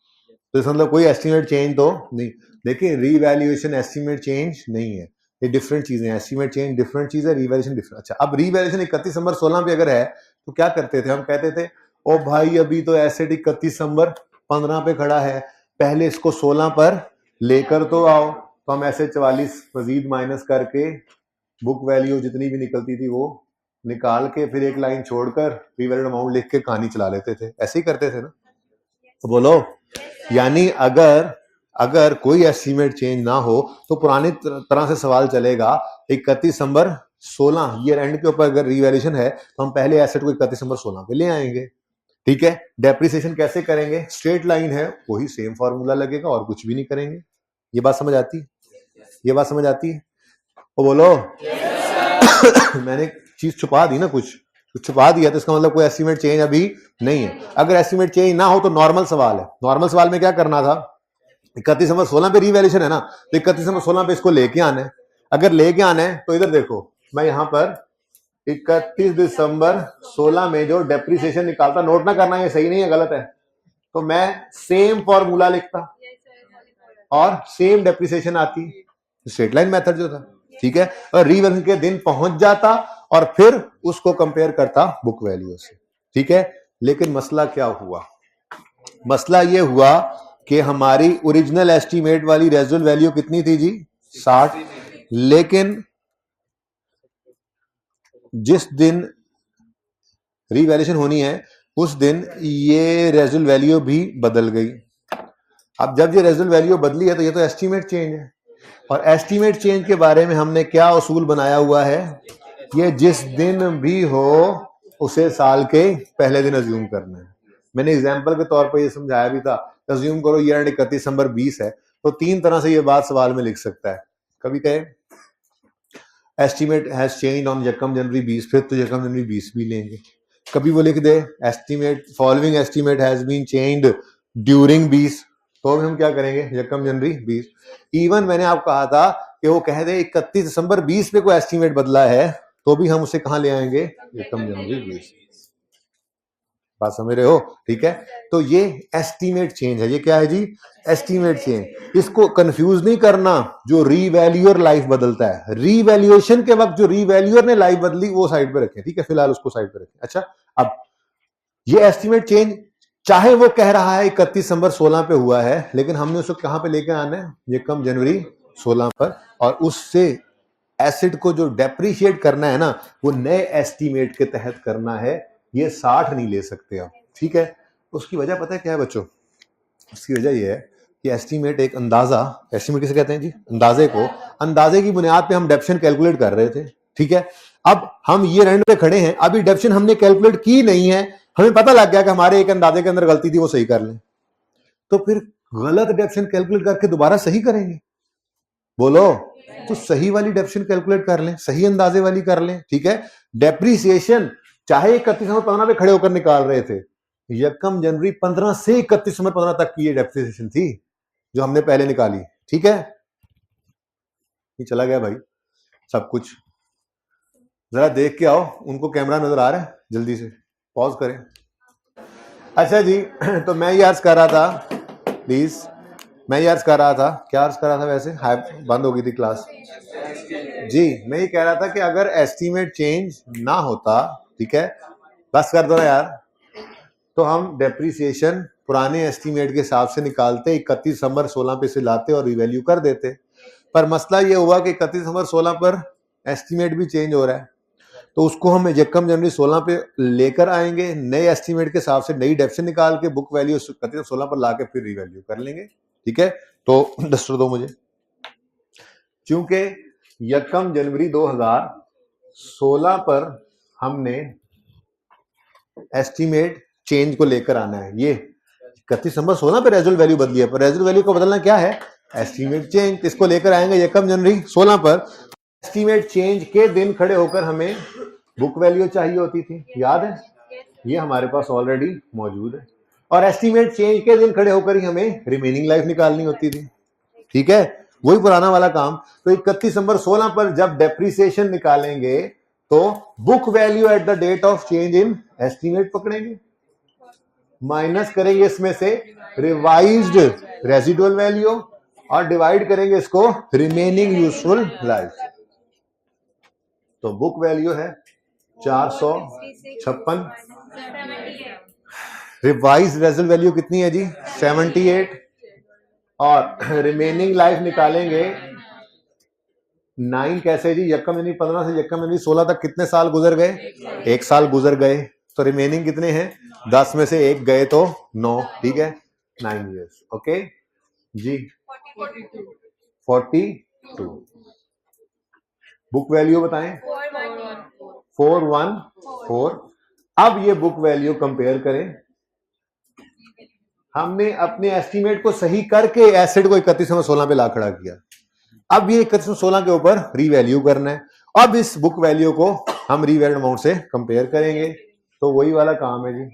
तो इसका मतलब कोई एस्टिमेट चेंज तो नहीं। देखिए रीवैल्यूएशन एस्टिमेट चेंज नहीं है, ये डिफरेंट चीजें हैं। एस्टिमेट चेंज डिफरेंट चीज है, रीवैल्यूएशन डिफरेंट। अच्छा, अब रीवैल्यूएशन 31 दिसंबर 16 पे अगर है तो क्या करते थे हम, कहते थे ओ भाई अभी तो एसेट 31 दिसंबर 15 पे खड़ा है, पहले इसको 16 पर लेकर तो आओ। तो हम ऐसे 44 मजीद माइनस करके बुक वैल्यू जितनी भी निकलती थी वो निकाल के फिर एक लाइन छोड़कर रीवैल्यूड अमाउंट लिख के कहानी चला लेते थे, ऐसे ही करते थे ना। तो बोलो, यानी अगर कोई एस्टीमेट चेंज ना हो तो पुरानी तरह से सवाल चलेगा। 31 दिसंबर 16 ईयर एंड के ऊपर अगर रिवैल्यूएशन है तो हम पहले एसेट को 31 दिसंबर 16 पे ले आएंगे। ठीक है, डेप्रिसिएशन कैसे करेंगे, स्ट्रेट लाइन है, वही सेम फॉर्मूला लगेगा और कुछ भी नहीं करेंगे। ये बात समझ आती है, ये बात समझ आती है? तो बोलो मैंने चीज छुपा दी ना, कुछ छुपा दिया, तो इसका मतलब कोई एस्टीमेट चेंज अभी नहीं है। अगर एस्टीमेट चेंज ना हो तो नॉर्मल सवाल है। नॉर्मल सवाल में क्या करना था, 31 दिसंबर 16 पे रीवैल्यूएशन है ना, तो 31 दिसंबर 16 पे इसको लेके आना है। अगर लेके आना है तो इधर देखो, मैं यहां पर 31 दिसंबर 16 में जो डेप्रिसिएशन निकालता, नोट ना करना ये सही नहीं है गलत है, तो मैं सेम फॉर्मूला लिखता और सेम डेप्रिसिएशन आती, स्ट्रेट लाइन मेथड जो था। ठीक है, और रीवैल्यूएशन के दिन पहुंच जाता और फिर उसको कंपेयर करता बुक वैल्यू से। ठीक है, लेकिन मसला क्या हुआ, मसला ये हुआ कि हमारी ओरिजिनल एस्टीमेट वाली रेजुअल वैल्यू कितनी थी जी, 60। लेकिन जिस दिन रीवैल्यूएशन होनी है उस दिन ये रेजुअल वैल्यू भी बदल गई। अब जब ये रेजुअल वैल्यू बदली है तो ये तो एस्टीमेट चेंज है, और एस्टीमेट चेंज के बारे में हमने क्या उसूल बनाया हुआ है, ये जिस दिन भी हो उसे साल के पहले दिन अज्यूम करना है। मैंने एग्जांपल के तौर पर ये समझाया भी था, अज्यूम करो ईयर एंड 31 दिसंबर 20 है, तो तीन तरह से ये बात सवाल में लिख सकता है। कभी कहे एस्टीमेट हैज चेंज ऑन यकम जनवरी 20, फिर तो यकम जनवरी 20 भी लेंगे। कभी वो लिख दे estimate following estimate has been changed during 20, तो हम क्या करेंगे, यकम जनवरी 20। इवन मैंने आपको कहा था कि वो कह दे 31 दिसंबर 20 पे कोई एस्टीमेट बदला है तो भी हम उसे कहां ले आएंगे, यकम जनवरी 20। बात समझ रहे हो? ठीक है, तो ये एस्टीमेट चेंज है। ये क्या है जी, एस्टीमेट चेंज। इसको कंफ्यूज नहीं करना, जो रीवैल्यूअर लाइफ बदलता है, रीवैल्यूएशन के वक्त जो रीवैल्यूअर ने लाइफ बदली वो साइड पे रखें। ठीक है, फिलहाल उसको साइड पे रखें। अच्छा, अब ये एस्टीमेट चेंज चाहे वो कह रहा है 31 दिसंबर 16 पे हुआ है, लेकिन हमने उसको कहां पे लेके आना है, ये कम जनवरी 16 पर, और उससे एसिड को जो डेप्रिशिएट करना है ना वो नए एस्टीमेट के तहत करना है, ये 60 नहीं ले सकते आप। ठीक है, उसकी वजह पता है क्या है बच्चों, उसकी वजह ये है कि एस्टीमेट एक अंदाजा, एस्टीमेट किसे कहते हैं जी, अंदाजे को, अंदाजे की बुनियाद पे हम डेप्शन कैलकुलेट कर रहे थे। ठीक है, अब हम ये एंड पे खड़े हैं, अभी डेप्शन हमने कैलकुलेट की नहीं है, हमें पता लग गया कि हमारे एक अंदाजे के अंदर गलती थी, वो सही कर लें, तो फिर गलत डेप्शन कैलकुलेट करके दोबारा सही करेंगे। बोलो, तो सही वाली डेप्शन कैलकुलेट कर लें, सही अंदाजे वाली कर लें। ठीक है, डेप्रीसिएशन चाहे 31 दिसंबर 15 पे खड़े होकर निकाल रहे थे, यकम जनवरी 15 से 31 दिसंबर 15 तक की ये डेप्रीसिएशन थी जो हमने पहले निकाली। ठीक है, ये चला गया भाई सब कुछ, जरा देख के आओ, उनको कैमरा नजर आ रहा है, जल्दी से पॉज करें। अच्छा जी, तो मैं ये अर्ज कर रहा था, प्लीज मैं ये अर्ज कर रहा था, क्या अर्ज कर रहा था वैसे, बंद हो गई थी क्लास जी। मैं ये कह रहा था कि अगर एस्टीमेट चेंज ना होता, ठीक है, बस कर दो ना यार, तो हम डेप्रिसिएशन पुराने एस्टीमेट के हिसाब से निकालते, 31 दिसंबर 16 पे से लाते और रिवैल्यू कर देते। पर मसला ये हुआ कि 31 दिसंबर 16 पर एस्टीमेट भी चेंज हो रहा है, तो उसको हम यकम जनवरी 16 पे लेकर आएंगे, नए एस्टीमेट के हिसाब से नई डेप्शन निकाल के बुक वैल्यू 31 16 पर लाके फिर रिवैल्यू कर लेंगे। ठीक है, तो डस्टर दो मुझे, क्योंकि यकम जनवरी 2016 पर हमने एस्टीमेट चेंज को लेकर आना है, ये 31 नंबर 16 पे रेजुअल वैल्यू बदली है, पर रेजुअल वैल्यू को बदलना क्या है, एस्टीमेट चेंज। इसको लेकर आएंगे यकम जनवरी 16 पर। एस्टीमेट चेंज के दिन खड़े होकर हमें बुक वैल्यू चाहिए होती थी, याद है, ये हमारे पास ऑलरेडी मौजूद है। और एस्टीमेट चेंज के दिन खड़े होकर ही हमें रिमेनिंग लाइफ निकालनी होती थी, ठीक है, वही पुराना वाला काम। तो 31 नंबर 16 पर जब डेप्रिसिएशन निकालेंगे तो book value at the date of change in estimate पकड़ेंगे, माइनस करेंगे इसमें से रिवाइज्ड रेजिडुअल वैल्यू और डिवाइड करेंगे इसको रिमेनिंग यूजफुल लाइफ। तो बुक वैल्यू है 456, रिवाइज रेजिडुअल वैल्यू कितनी है जी 78, और रिमेनिंग लाइफ निकालेंगे 9 कैसे जी, यकम यानी 15 से यकम यानी 16 तक कितने साल गुजर गए, 1 साल गुजर गए, तो रिमेनिंग कितने हैं, 10 में से 1 गए तो 9, ठीक है, 9 years, ओके जी 42। बुक वैल्यू बताएं 414। अब ये बुक वैल्यू कंपेयर करें, हमने अपने एस्टीमेट को सही करके एसेट को 31/16 पे ला खड़ा किया, अब ये 31/16 के ऊपर रीवैल्यू करना है। अब इस बुक वैल्यू को हम रीवैल्यूड अमाउंट से कंपेयर करेंगे, तो वही वाला काम है जी,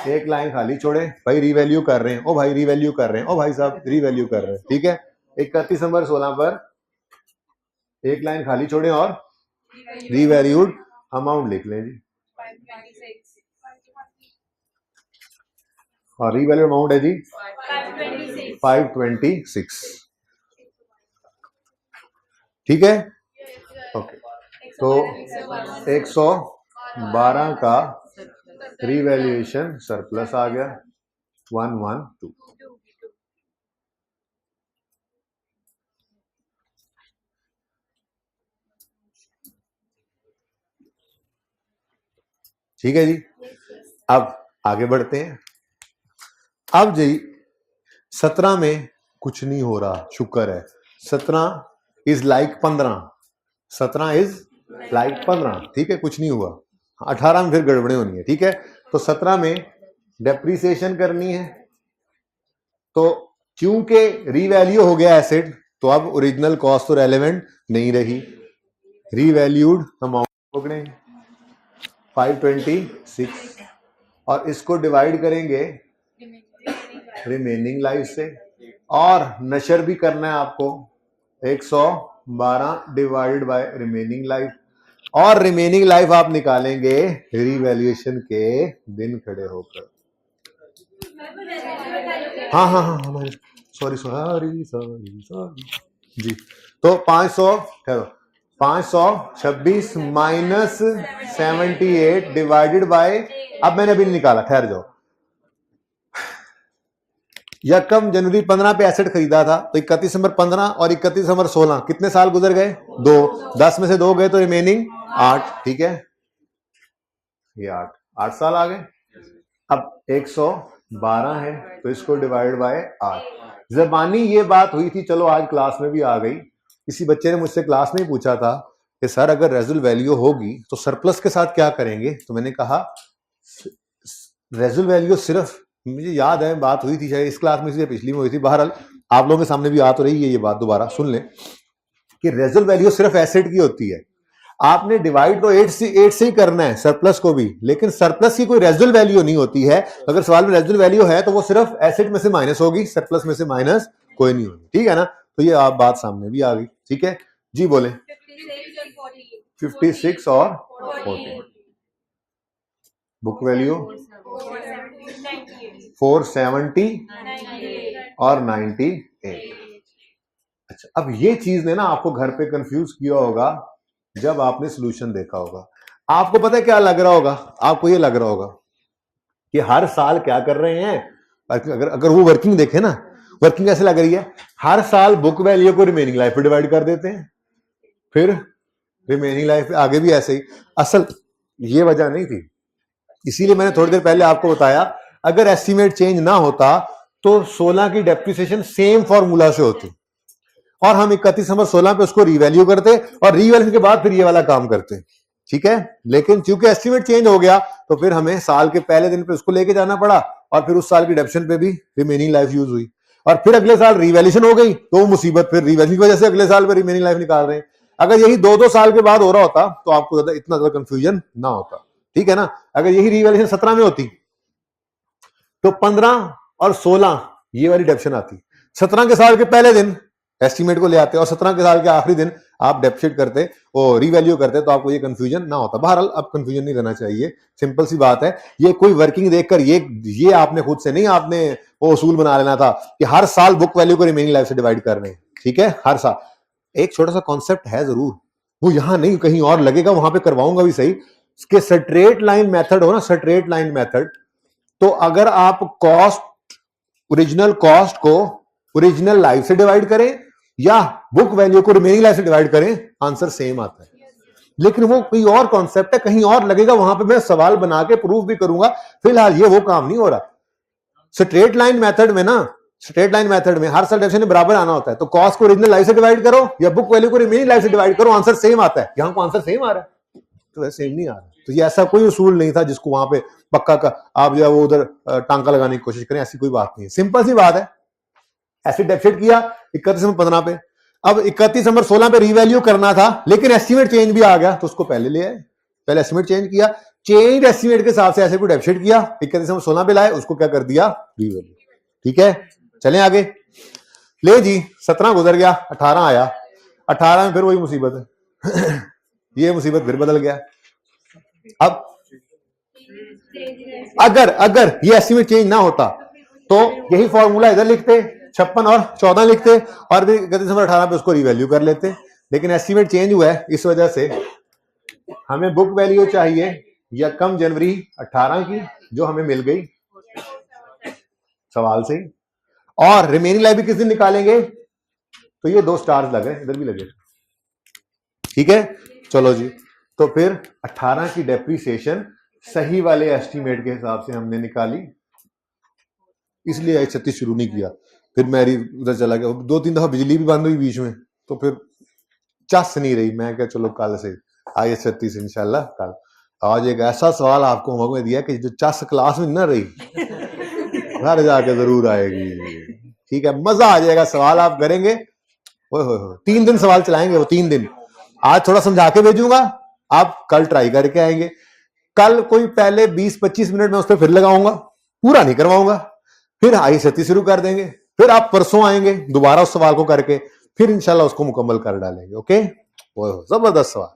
एक लाइन खाली छोड़े, भाई रीवैल्यू कर रहे हैं, ओ भाई रीवैल्यू कर रहे हैं, ओ भाई साहब रीवैल्यू कर रहे हैं, ठीक है। 31/16 पर एक लाइन खाली छोड़े और रीवैल्यूड अमाउंट लिख लें जी, और रीवैल्यूड अमाउंट है जी 526, ठीक है, ओके। तो 112 का रीवैल्यूएशन सरप्लस आ गया 112, ठीक है जी। अब आगे बढ़ते हैं। अब जी 17 में कुछ नहीं हो रहा, शुक्र है, 17 इज लाइक 15, 17 इज लाइक 15, ठीक है, कुछ नहीं हुआ। 18 में फिर गड़बड़े होनी है, ठीक है। तो 17 में डेप्रिसिएशन करनी है, तो क्योंकि रीवैल्यू हो गया एसेट, तो अब ओरिजिनल कॉस्ट तो रेलेवेंट नहीं रही, रीवैल्यूड अमाउंट पकड़ेंगे 526 और इसको डिवाइड करेंगे रिमेनिंग लाइफ से, और नशर भी करना है आपको 112 डिवाइड बाय रिमेनिंग लाइफ, और रिमेनिंग लाइफ आप निकालेंगे रीवैल्यूएशन के दिन खड़े होकर। हाँ सॉरी जी। तो 526 माइनस 78 डिवाइडेड बाय, अब मैंने अभी नहीं निकाला, ठहर जाओ, यकम जनवरी 15 पे एसेट खरीदा था, तो 31 दिसंबर 15 और 31 दिसंबर 16 कितने साल गुजर गए, 2, 10 में से 2 गए तो रिमेनिंग 8, ठीक है, ये 8 साल आ गए। अब 112 है तो इसको डिवाइड बाय 8। जबानी ये बात हुई थी, चलो आज क्लास में भी आ गई। किसी बच्चे ने मुझसे क्लास में पूछा था कि सर अगर रेजुअल वैल्यू होगी तो सरप्लस के साथ क्या करेंगे, तो मैंने कहा रेजुअल वैल्यू सिर्फ, मुझे याद है बात हुई थी शायद इस क्लास में, पिछली में हुई थी, बहरहाल आप लोगों के सामने भी आ तो रही है ये बात, दोबारा सुन लें कि रेजुअल वैल्यू सिर्फ एसेट की होती है। आपने डिवाइड तो 8 से ही करना है सरप्लस को भी, लेकिन सरप्लस की कोई रेजुअल वैल्यू नहीं होती है। अगर सवाल में रेजुअल वैल्यू है तो वो सिर्फ एसेट में से माइनस होगी, सरप्लस में से माइनस कोई नहीं होगी, ठीक है ना। तो ये आप बात सामने भी आ गई, ठीक है जी, बोले 56 और 40, बुक वैल्यू 470 और 98। अच्छा, अब ये चीज ने ना आपको घर पे कंफ्यूज किया होगा जब आपने सोल्यूशन देखा होगा। आपको पता है क्या लग रहा होगा, आपको ये लग रहा होगा कि हर साल क्या कर रहे हैं, अगर वो वर्किंग देखे ना, वर्किंग कैसे लग रही है, हर साल बुक वैल्यू को रिमेनिंग लाइफ पे डिवाइड कर देते हैं, फिर रिमेनिंग लाइफ पे आगे भी ऐसे ही। असल ये वजह नहीं थी, इसीलिए मैंने थोड़ी देर पहले आपको बताया अगर एस्टीमेट चेंज ना होता तो 16 की डेप्रिसिएशन सेम फॉर्मूला से होती और हम 31 दिसंबर 16 पे उसको रीवैल्यू करते और रीवैल्यू के बाद फिर ये वाला काम करते, ठीक है। लेकिन चूंकि एस्टीमेट चेंज हो गया तो फिर हमें साल के पहले दिन पे उसको लेके जाना पड़ा और फिर उस साल की डेप्शन पे भी रिमेनिंग लाइफ यूज हुई, और फिर अगले साल रिवैल्यूएशन हो गई तो मुसीबत, फिर रिवैल्यूएशन की वजह से अगले साल पे रिमेनिंग लाइफ निकाल रहे हैं। अगर यही 2-2 साल के बाद हो रहा होता तो आपको ज्यादा इतना ज्यादा कंफ्यूजन ना होता, ठीक है ना। अगर यही रिवैल्यूएशन 17 में होती तो 15 और 16 ये वाली डेप्शन आती, 17 के साल के पहले दिन एस्टीमेट को ले आते और 17 के साल के आखिरी दिन आप डेप्शिट करते और रिवैल्यू करते तो आपको ये कंफ्यूजन ना होता। बहरहाल अब कंफ्यूजन नहीं रहना चाहिए, सिंपल सी बात है। ये कोई वर्किंग देखकर ये आपने खुद से नहीं, आपने वो उसूल बना लेना था कि हर साल बुक वैल्यू को रिमेनिंग लाइफ से डिवाइड कर रहे हैं, ठीक है, हर साल। एक छोटा सा कॉन्सेप्ट है जरूर, वो यहां नहीं कहीं और लगेगा, वहां पे करवाऊंगा भी सही। इसके स्ट्रेट लाइन मेथड हो ना, स्ट्रेट लाइन मेथड, तो अगर आप ओरिजिनल कॉस्ट को ओरिजिनल लाइफ से डिवाइड करें या बुक वैल्यू को रिमेनिंग लाइफ से डिवाइड करें, आंसर सेम आता है। लेकिन वो कोई और कॉन्सेप्ट है, कहीं और लगेगा, वहां पे मैं सवाल बना के प्रूफ भी करूंगा। फिलहाल ये वो काम नहीं हो रहा। स्ट्रेट लाइन मेथड में ना, स्ट्रेट लाइन मेथड में हर साल डेफिनेशन में बराबर आना होता है, तो कॉस्ट को ओरिजिनल लाइफ से डिवाइड करो या बुक वैल्यू को रिमेनिंग लाइफ से डिवाइड करो, आंसर सेम आता है। यहां को आंसर सेम आ रहा है, तो सेम नहीं आ रहा। तो ये ऐसा कोई उसूल नहीं था जिसको वहां पे पक्का का आप जो है वो उधर टांका लगाने की कोशिश करें, ऐसी कोई बात नहीं है। सिंपल सी बात है, ऐसे डेफिसिट किया 31 नंबर 15 पे, अब 31 नंबर 16 पे रीवैल्यू करना था, लेकिन एस्टीमेट चेंज भी आ गया तो उसको पहले ले आए, पहले एस्टीमेट चेंज किया, चेंज एस्टीमेट के हिसाब से ऐसे कोई डेफिसिट किया, 31 नंबर 16 पे लाए, उसको क्या कर दिया, रीवैल्यू। ठीक है, चलें आगे। ले जी, 17 गुजर गया, 18 आया, 18 में फिर वही मुसीबत है ये मुसीबत फिर बदल गया। अब अगर ये एस्टीमेट चेंज ना होता तो यही फॉर्मूला इधर लिखते, 56 और 14 लिखते, और फिर 31 नंबर 18 पे उसको रिवैल्यू कर लेते। लेकिन एस्टीमेट चेंज हुआ है, इस वजह से हमें बुक वैल्यू चाहिए यकम जनवरी 18 की, जो हमें मिल गई सवाल से, और रिमेनिंग लाइफ भी किस दिन निकालेंगे, तो ये 2 स्टार्स लगे, इधर भी लगे। ठीक है, चलो जी, तो फिर 18 की डेप्रीसिएशन सही वाले एस्टीमेट के हिसाब से हमने निकाली, इसलिए 36 शुरू नहीं किया। फिर मेरी उधर चला गया, 2-3 दफा बिजली भी बंद हुई बीच में, तो फिर चस नहीं रही। मैं क्या, चलो कल से आई 36 इंशाल्लाह कल। आज एक ऐसा सवाल आपको होमवर्क में दिया कि जो चस क्लास में न रही घर जाके जरूर आएगी। ठीक है, मजा आ जाएगा, सवाल आप करेंगे, 3 दिन सवाल चलाएंगे वो 3 दिन। आज थोड़ा समझा के भेजूंगा, आप कल ट्राई करके आएंगे। कल कोई पहले 20-25 मिनट में उस पर फिर लगाऊंगा, पूरा नहीं करवाऊंगा, फिर आई 36 शुरू कर देंगे, फिर आप परसों आएंगे दोबारा उस सवाल को करके, फिर इंशाल्लाह उसको मुकम्मल कर डालेंगे। ओके, जबरदस्त सवाल।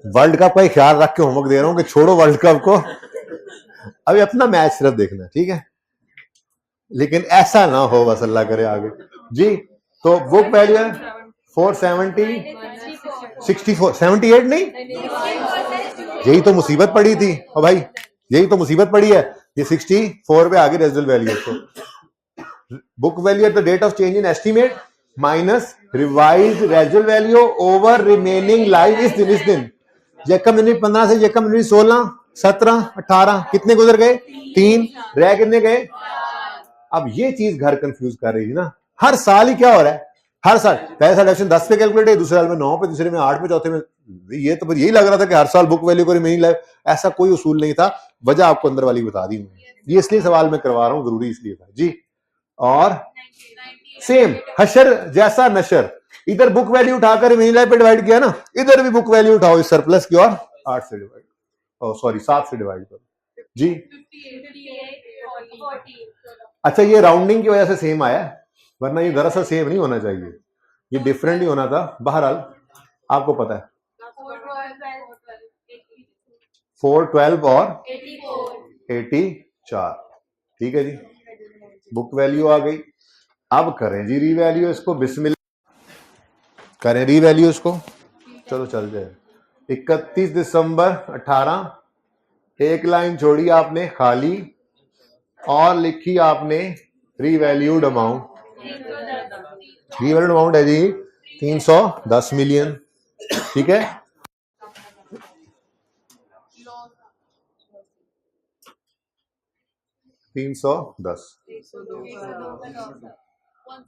वर्ल्ड कप का ही ख्याल रख के होमवर्क दे रहा हूं कि छोड़ो वर्ल्ड कप को, अभी अपना मैच सिर्फ देखना, ठीक है, लेकिन ऐसा ना हो बस, अल्लाह करे आगे जी। तो बुक वैल्यू 470, 64, 78 नहीं, यही तो मुसीबत पड़ी थी और भाई, यही तो मुसीबत पड़ी है। ये 64 पे आगे रेजिडुअल वैल्यू, तो book value at the date of change in estimate minus revised residual value over remaining life इस दिन यकम जनवरी 15 से यकम जनवरी 16, 17, 18 कितने गुजर गए, 3 रह कितने गए। अब ये चीज घर कंफ्यूज कर रही थी ना, हर साल ही क्या हो रहा है, हर साल पहले साल डेफिनेशन 10 पे कैलकुलेट है, दूसरे साल में 9 पे, तीसरे में 8 पे, चौथे में ये, तो फिर यही लग रहा था कि हर साल बुक वैल्यू को रिमेनिंग लाइफ, ऐसा कोई उसूल नहीं था। वजह आपको अंदर वाली बता दी, ये इसलिए सवाल मैं करवा रहा हूं, जरूरी इसलिए था जी। और सेम हशर जैसा नशर, इधर बुक वैल्यू उठाकर रिमेनिंग लाइफ पे डिवाइड किया ना, इधर भी बुक वैल्यू उठाओ इस सरप्लस की और 8 से डिवाइड, सॉरी 7 से डिवाइड करो जी। अच्छा, ये राउंडिंग की वजह से सेम आया, वरना ये दरअसल सेम नहीं होना चाहिए, ये डिफरेंट ही होना था। बहरहाल आपको पता है 4, 12 और 84, ठीक है जी, बुक वैल्यू आ गई। अब करें जी रीवैल्यू इसको, बिस्मिल्लाह करें रीवैल्यू इसको, चलो चल जाए। 31 दिसंबर 18, एक लाइन छोड़ी आपने खाली और लिखी आपने रीवैल्यूड अमाउंट, रीवैल्यूड अमाउंट है जी 310 मिलियन, ठीक है।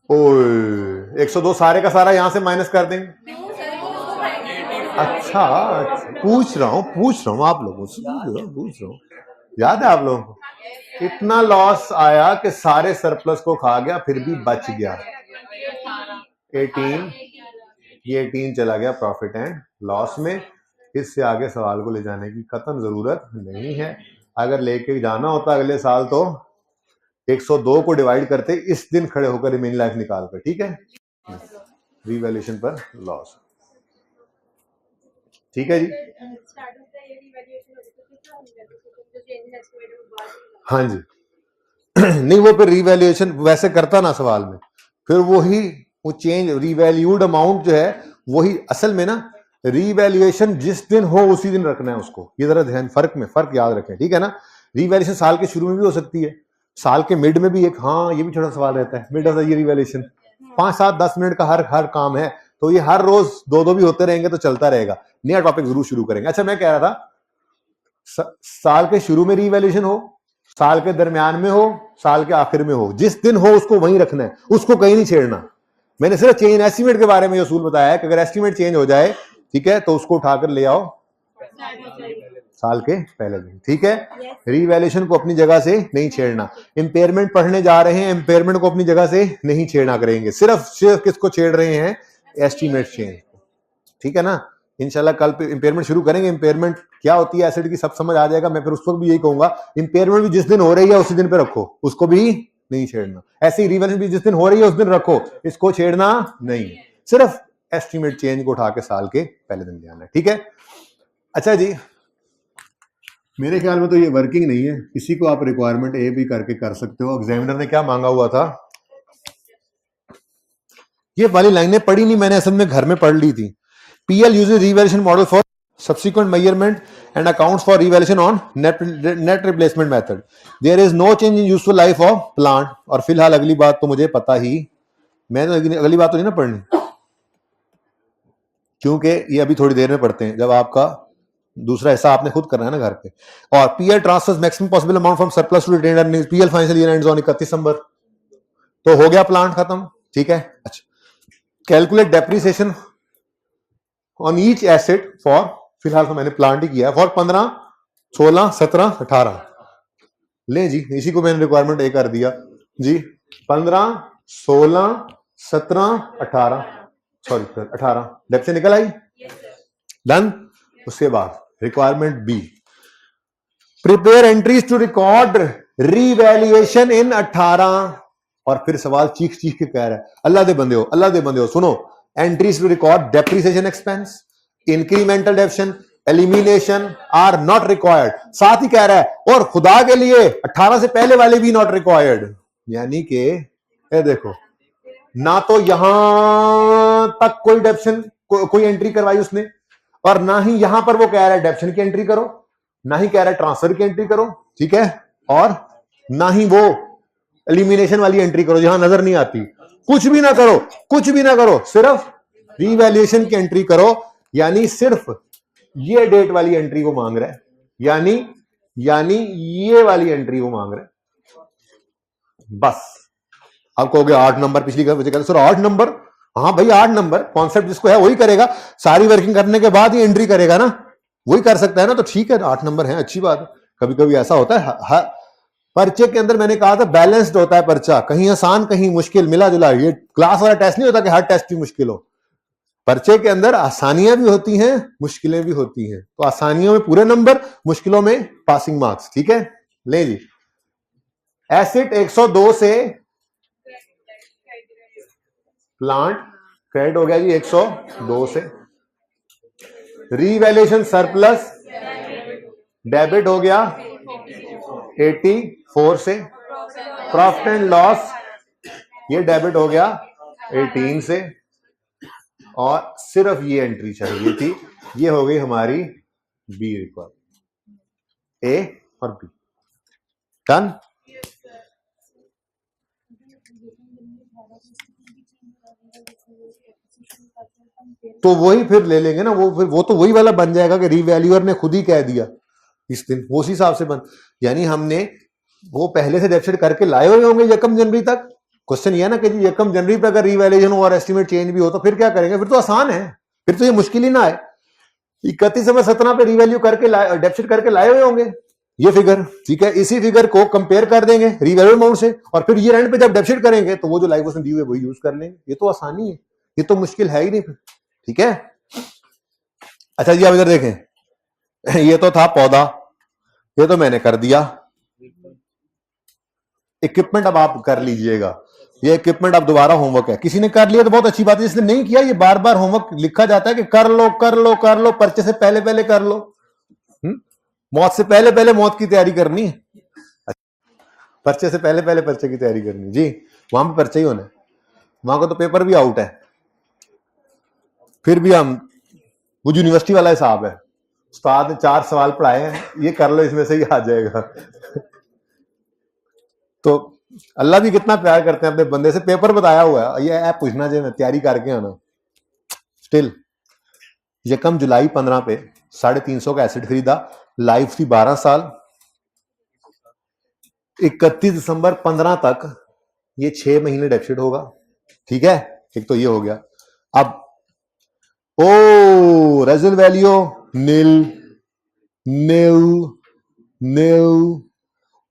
ओए 102 सारे का सारा यहां से माइनस कर देंगे, अच्छा, पूछ रहा हूँ आप लोगों से, पूछ रहा हूँ, याद है आप लोगों को कितना लॉस आया कि सारे सरप्लस को खा गया फिर भी बच गया? 18, ये 18 चला गया प्रॉफिट एंड लॉस में। इससे आगे सवाल को ले जाने की कतई जरूरत नहीं है। अगर लेके जाना होता अगले साल तो 102 को डिवाइड करते इस दिन खड़े होकर रिमेनिंग लाइफ निकाल कर, ठीक है, रीवैल्यूएशन पर लॉस, ठीक है जी। हाँ जी नहीं, वो फिर रीवैल्यूएशन वैसे करता ना सवाल में, फिर वही वो चेंज रीवैल्यूड अमाउंट जो है वही असल में ना, रीवैल्यूएशन जिस दिन हो उसी दिन रखना है उसको, ये जरा ध्यान फर्क याद रखें, ठीक है ना। रीवैल्यूएशन साल के शुरू में भी हो सकती है, साल के मिड में भी एक, हाँ ये भी छोटा सवाल रहता है, mid of the year revaluation 5, 7, 10 minute का हर काम है, तो ये हर रोज दो भी होते रहेंगे तो चलता रहेगा। नया टॉपिक जरूर शुरू करेंगे। अच्छा मैं कह रहा था साल के शुरू में रीवैल्यूएशन हो, साल के दरमियान में हो, साल के आखिर में हो, जिस दिन हो उसको वहीं रखना है, उसको कहीं नहीं छेड़ना। मैंने सिर्फ चेंज एस्टीमेट के बारे में असूल बताया है कि अगर एस्टीमेट चेंज हो जाए, ठीक है, तो उसको उठाकर ले आओ साल के पहले दिन, ठीक है। रीवैल्यूएशन को अपनी जगह से नहीं छेड़ना। इंपेयरमेंट पढ़ने जा रहे हैं, इंपेयरमेंट को अपनी जगह से नहीं छेड़ना करेंगे, सिर्फ किसको छेड़ रहे हैं? एस्टीमेट चेंज, ठीक है ना। इंशाल्लाह कल इंपेयरमेंट शुरू करेंगे, इंपेयरमेंट क्या होती है एसेट की सब समझ आ जाएगा। मैं फिर उस वक्त भी यही कहूंगा, इंपेयरमेंट भी जिस दिन हो रही है उसी दिन पे रखो, उसको भी नहीं छेड़ना। ऐसे ही रीवैल्यूएशन भी जिस दिन हो रही है उस दिन रखो, इसको छेड़ना नहीं, सिर्फ एस्टीमेट चेंज को उठा के साल के पहले दिन ले आना है, ठीक है। अच्छा जी, मेरे ख्याल में तो ये वर्किंग नहीं है, किसी को आप रिक्वायरमेंट ए भी करके कर सकते हो। एग्जामिनर ने क्या मांगा हुआ था, ये वाली लाइनें पढ़ी नहीं मैंने, असल में घर में पढ़ ली थी। PL uses revaluation model for subsequent measurement and accounts for revaluation on net replacement method. There is no change in useful life of plant. और फिलहाल अगली बात तो मुझे पता ही, मैंने अगली बात तो नहीं ना पढ़नी, क्योंकि ये अभी थोड़ी देर में पढ़ते हैं जब आपका दूसरा हिस्सा आपने खुद करना है ना घर पे। और PL transfers maximum possible amount from surplus to retained earnings. PL financial year ends on 31 दिसंबर, तो हो गया प्लांट खत्म, ठीक है। अच्छा, calculate depreciation on each asset for, फिलहाल तो मैंने प्लांट ही किया, फॉर 15, 16, 17, 18। ले जी, इसी को मैंने रिक्वायरमेंट ए कर दिया जी। 15, 16, 17, 18, सॉरी 18 डेप से निकल आई, डन। उसके बाद requirement B, prepare entries to record revaluation in 18। और फिर सवाल चीख के कह रहा है, अल्लाह दे बंदे हो सुनो, entries to record depreciation expense, incremental depreciation, elimination are not required. साथ ही कह रहा है और खुदा के लिए 18 से पहले वाले भी नॉट रिक्वायर्ड, यानी कि देखो ना तो यहां तक कोई डेप्शन कोई एंट्री करवाई उसने, और ना ही यहां पर वो कह रहा है डेप्शन की एंट्री करो, ना ही कह रहा है ट्रांसफर की एंट्री करो, ठीक है, और ना ही वो एलिमिनेशन वाली एंट्री करो जहां नजर नहीं आती। कुछ भी ना करो, सिर्फ रीवैल्यूएशन की एंट्री करो, यानी सिर्फ ये डेट वाली एंट्री वो मांग रहा है, यानी ये वाली एंट्री वो मांग रहा है, बस। आप कहोगे 8 नंबर पिछली का सर 8 नंबर, हाँ भाई 8 नंबर, कॉन्सेप्ट जिसको है वही करेगा, सारी वर्किंग करने के बाद ही एंट्री करेगा ना, वही कर सकता है ना, तो ठीक है 8 नंबर है, अच्छी बात है। कभी कभी ऐसा होता है, पर्चे के अंदर मैंने कहा था बैलेंस्ड होता है पर्चा, कहीं आसान कहीं मुश्किल, मिला जुला। ये क्लास वाला टेस्ट नहीं होता कि हर टेस्ट की मुश्किल हो, पर्चे के अंदर आसानियां भी होती हैं, मुश्किलें भी होती हैं, तो आसानियों में पूरे नंबर, मुश्किलों में पासिंग मार्क्स, ठीक है। ले जी, एसेट 102 से प्लांट क्रेडिट हो गया जी 102 से, रीवैल्यूएशन सरप्लस डेबिट हो गया 84 से, प्रॉफिट एंड लॉस ये डेबिट हो गया 18 से, और सिर्फ ये एंट्री चाहिए थी, ये हो गई हमारी बी रिक्वायरमेंट, ए और बी, डन। तो वही फिर ले लेंगे ना, वो तो वही वाला बन जाएगा कि रीवैल्यूअर ने खुद ही कह दिया इस दिन, वो उसी हिसाब से बन, यानी हमने वो पहले से डेप्सिट करके लाए हुए होंगे 1 जनवरी तक। क्वेश्चन ये है ना कि 1 जनवरी पर अगर रीवैल्यूएशन हो और एस्टीमेट चेंज भी हो तो फिर क्या करेंगे, फिर तो आसान है, फिर तो ये मुश्किल ही ना है। 31 में 17 पे रिवैल्यू करके डेप्सिट करके लाए हुए होंगे ये फिगर, ठीक है। इसी फिगर को कंपेयर कर देंगे रिवैल्यू अमाउंट से, और फिर ईयर एंड पे जब डेप्सिट करेंगे तो वो जो लाइफ उसने दी हुई है वही यूज कर लेंगे। ये तो आसानी है, ये तो मुश्किल है ही नहीं, ठीक है। अच्छा जी, आप इधर देखें, ये तो था पौधा, ये तो मैंने कर दिया। इक्विपमेंट अब आप कर लीजिएगा, ये इक्विपमेंट अब दोबारा होमवर्क है। किसी ने कर लिया तो बहुत अच्छी बात है, जिसने नहीं किया ये बार बार होमवर्क लिखा जाता है कि कर लो कर लो कर लो, पर्चे से पहले पहले कर लो। मौत से पहले पहले मौत की तैयारी करनी है, पर्चे से पहले पहले पर्चे की तैयारी करनी जी। वहां पे पर्चे ही होने, वहां का तो पेपर भी आउट है, फिर भी हम वो यूनिवर्सिटी वाला हिसाब है, उस्ताद ने 4 सवाल पढ़ाए हैं, ये कर लो इसमें से ही आ जाएगा। तो अल्लाह भी कितना प्यार करते हैं अपने बंदे से, पेपर बताया हुआ है, ये ऐप पूछना चाहिए तैयारी करके आना। स्टिल यकम जुलाई 15 पे 350 का एसेट खरीदा, लाइफ थी 12 साल, 31 दिसंबर 15 तक ये 6 महीने डेप्सिट होगा, ठीक है। एक तो ये हो गया। अब ओ रेजल वैल्यू नील नील नील,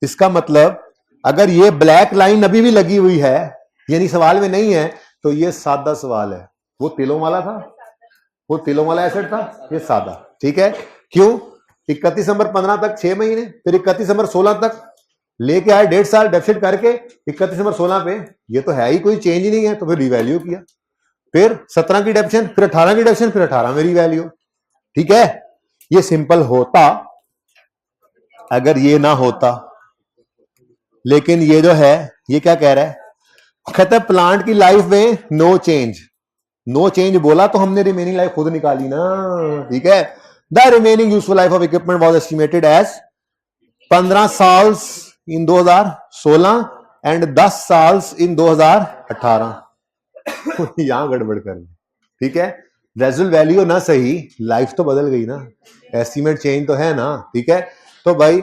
इसका मतलब अगर ये ब्लैक लाइन अभी भी लगी हुई है, यानी सवाल में नहीं है, तो ये सादा सवाल है। वो तिलों वाला था, वो तिलों वाला एसेट था, ये सादा, ठीक है। क्यों? 31 दिसंबर 15 तक 6 महीने, फिर 31 दिसंबर 16 तक लेके आए 1.5 साल डेप्सिट करके, 31 दिसंबर 16 पे ये तो है ही कोई चेंज नहीं है, तो फिर रिवैल्यू किया, फिर 17 की डेप्शन, फिर 18 की डेप्शन, फिर 18 में रिवैल्यू, ठीक है। ये सिंपल होता अगर ये ना होता, लेकिन ये जो है ये क्या कह रहा है, कहता है प्लांट की लाइफ में नो चेंज। नो चेंज बोला तो हमने रिमेनिंग लाइफ खुद निकाली ना, ठीक है। The remaining useful life of equipment was estimated as 15 साल इन 2016 एंड 10 साल इन 2018। यहां गड़बड़ कर ली, ठीक है। रेजल वैल्यू ना सही, लाइफ तो बदल गई ना, एस्टिमेट चेंज तो है ना, ठीक है। तो भाई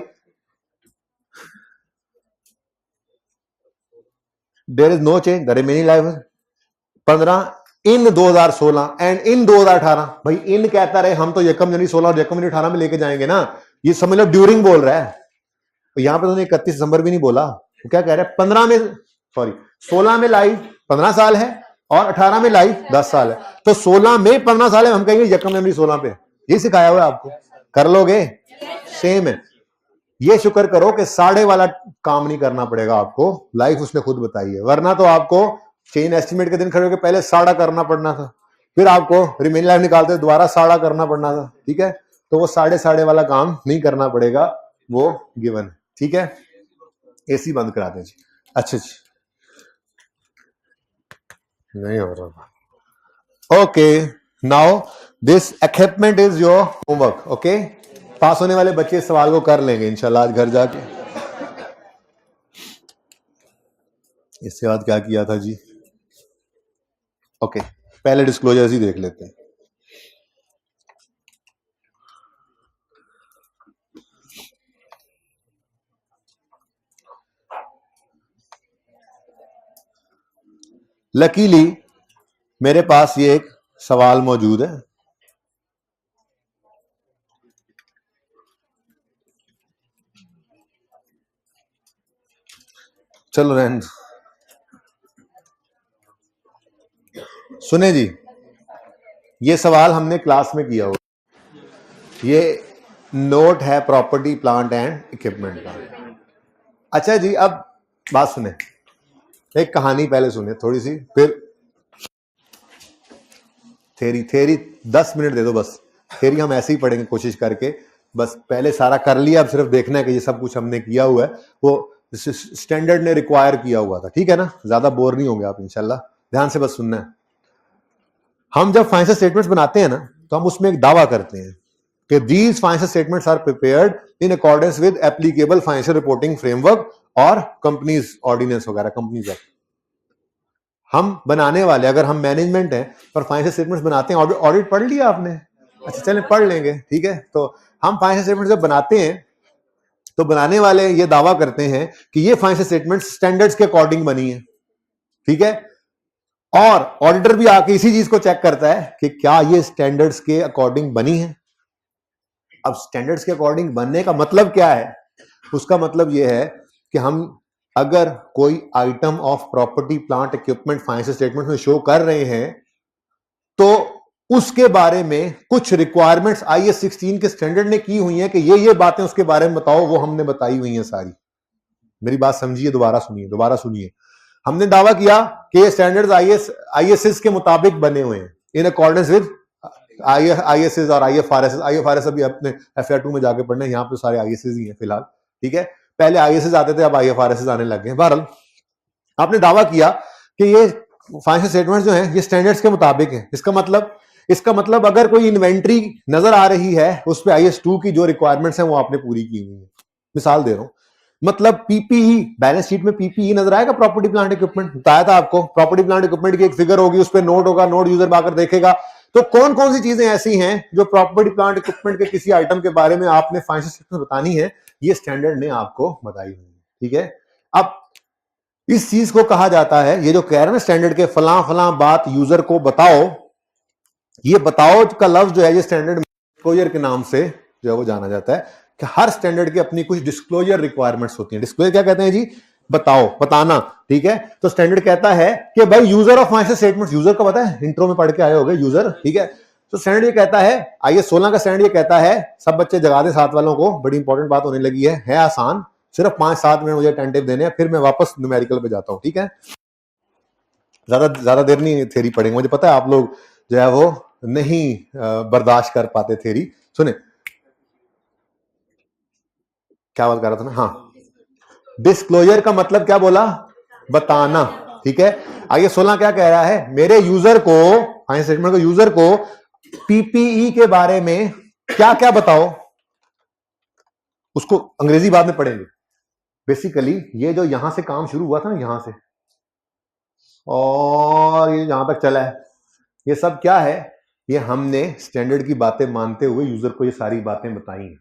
there is no change, the remaining life 15 in 2016 and in 2018। भाई इन कहता रहे, हम तो यकम जनवरी 16 और यकम जनवरी 18 में लेके जाएंगे ना, ये समझ लो ड्यूरिंग बोल रहा है। तो यहां पे तो 31 दिसंबर भी नहीं बोला, तो क्या कह रहा है, 15 में सॉरी 16 में लाइफ 15 साल है और 18 में लाइफ 10 साल है, तो 16 में 15 साल है, हम कहेंगे यकम जनवरी 16 पे। ये सिखाया हुआ है आपको, कर लोगे, सेम है। ये शुक्र करो कि साढ़े वाला काम नहीं करना पड़ेगा आपको, लाइफ उसने खुद बताई है, वरना तो आपको चेन एस्टिमेट के दिन खड़े होकर पहले साढ़ा करना पड़ना था, फिर आपको रिमेनिंग लाइफ निकालते दोबारा साढ़ा करना पड़ना था, ठीक है। तो वो साढ़े वाला काम नहीं करना पड़ेगा, वो गिवन है, ठीक है। एसी बंद करा दें जी। अच्छा जी, नहीं हो रहा। Okay, now this equipment is your homework, okay. Pass होने वाले बच्चे इस सवाल को कर लेंगे इंशाल्लाह आज घर जाके। इसके बाद क्या किया था जी, ओके, पहले डिस्क्लोजर्स ही देख लेते हैं। लकीली मेरे पास ये एक सवाल मौजूद है, चलो रहन सुने जी। ये सवाल हमने क्लास में किया हुआ, ये नोट है प्रॉपर्टी प्लांट एंड इक्विपमेंट का। अच्छा जी, अब बात सुने, एक कहानी पहले सुने थोड़ी सी, फिर थेरी 10 मिनट दे दो बस, थेरी हम ऐसे ही पढ़ेंगे कोशिश करके, बस पहले सारा कर लिया, अब सिर्फ देखना है कि ये सब कुछ हमने किया हुआ है, वो स्टैंडर्ड ने रिक्वायर किया हुआ था, ठीक है ना। ज्यादा बोर नहीं होंगे आप इंशाल्लाह, ध्यान से बस सुनना है। हम जब फाइनेंशियल स्टेटमेंट्स बनाते हैं ना, तो हम उसमें एक दावा करते हैं कि these financial statements are prepared in accordance with applicable financial reporting framework और कंपनीज ऑर्डिनेंस वगैरह, कंपनीज एक्ट। हम बनाने वाले, अगर हम मैनेजमेंट हैं पर फाइनेंशियल स्टेटमेंट्स बनाते हैं, ऑडिट पढ़ लिया आपने, अच्छा चलें पढ़ लेंगे, ठीक है। तो हम फाइनेंशियल स्टेटमेंट्स जब बनाते हैं तो बनाने वाले ये दावा करते हैं कि ये फाइनेंशियल स्टेटमेंट्स स्टैंडर्ड्स के अकॉर्डिंग बनी है, ठीक है। और ऑडिटर भी आके इसी चीज को चेक करता है कि क्या ये स्टैंडर्ड्स के अकॉर्डिंग बनी है, अब स्टैंडर्ड्स के अकॉर्डिंग बनने का मतलब क्या है? उसका मतलब यह है कि हम अगर कोई item of property plant equipment financial statement में शो कर रहे हैं तो उसके बारे में कुछ रिक्वायरमेंट्स IAS 16 के स्टैंडर्ड ने की हुई हैं कि ये बातें उसके बारे में बताओ, वो हमने बताई हुई हैं सारी। मेरी बात समझिए, दोबारा सुनिए। हमने दावा किया कि ये स्टैंडर्ड्स ISS के मुताबिक बने हुए हैं, इन अकॉर्डेंस विद ISS और IFRS अभी अपने FR2 में जाके पढ़ने, यहाँ पे सारे ISS ही हैं फिलहाल, ठीक है। पहले ISS आते थे, अब IFRS आने लग गए। बहरहाल आपने दावा किया कि ये फाइनेंशियल स्टेटमेंट्स जो हैं ये स्टैंडर्ड्स के मुताबिक है। इसका मतलब अगर कोई इन्वेंट्री नजर आ रही है उस पे IS2 की जो रिक्वायरमेंट्स हैं वो आपने पूरी की हुई है। मिसाल दे रहा हूं, मतलब PPE, बैलेंस शीट में PPE नजर आएगा, प्रॉपर्टी प्लांट इक्विपमेंट। बताया था आपको, प्रॉपर्टी प्लांट इक्विपमेंट की एक फिगर होगी, उस पर नोट होगा, नोट यूजर आकर देखेगा। तो कौन कौन सी चीजें ऐसी हैं जो प्रॉपर्टी प्लांट इक्विपमेंट के किसी आइटम के बारे में आपने फाइनेंशियल स्टेटमेंट बतानी है, ये स्टैंडर्ड ने आपको बताई हुई है, ठीक है। अब इस चीज को कहा जाता है, ये जो कह रहे हैं स्टैंडर्ड के फला बात यूजर को बताओ, ये बताओ का लफ्ज जो है ये स्टैंडर्ड डिस्क्लोजर के नाम से जो है वो जाना जाता है कि हर स्टैंडर्ड की अपनी कुछ डिस्क्लोजर रिक्वायरमेंट्स होती हैं। डिस्क्लोजर क्या कहते हैं जी? बताओ, बताना, ठीक है। तो स्टैंडर्ड कहता है कि भाई user of financial statements, user का पता है, इंट्रो में पढ़ के आए होंगे यूजर, ठीक है। तो स्टैंडर्ड ये कहता है, IAS 16 का स्टैंडर्ड ये कहता है, सब बच्चे जगा दे साथ वालों को, बड़ी इंपॉर्टेंट बात होने लगी है आसान, सिर्फ 5-7 मिनट मुझे अटेंटिव देने हैं, फिर मैं वापस न्यूमेरिकल पे जाता हूं, ठीक है। ज्यादा देर नहीं थ्योरी पढ़ेंगे, मुझे पता है आप लोग जो है वो नहीं बर्दाश्त कर पाते थ्योरी। सुने क्या बात कर रहा था ना, हाँ, डिस्क्लोजर का मतलब क्या बोला? बताना, ठीक है। आइए 16 क्या कह रहा है, मेरे यूजर को, फाइनेंशियल स्टेटमेंट को, यूजर को PPE के बारे में क्या क्या बताओ। उसको अंग्रेजी बाद में पढ़ेंगे। बेसिकली ये जो यहां से काम शुरू हुआ था ना, यहां से और ये जहां तक चला है, ये सब क्या है? ये हमने स्टैंडर्ड की बातें मानते हुए यूजर को ये सारी बातें बताई हैं।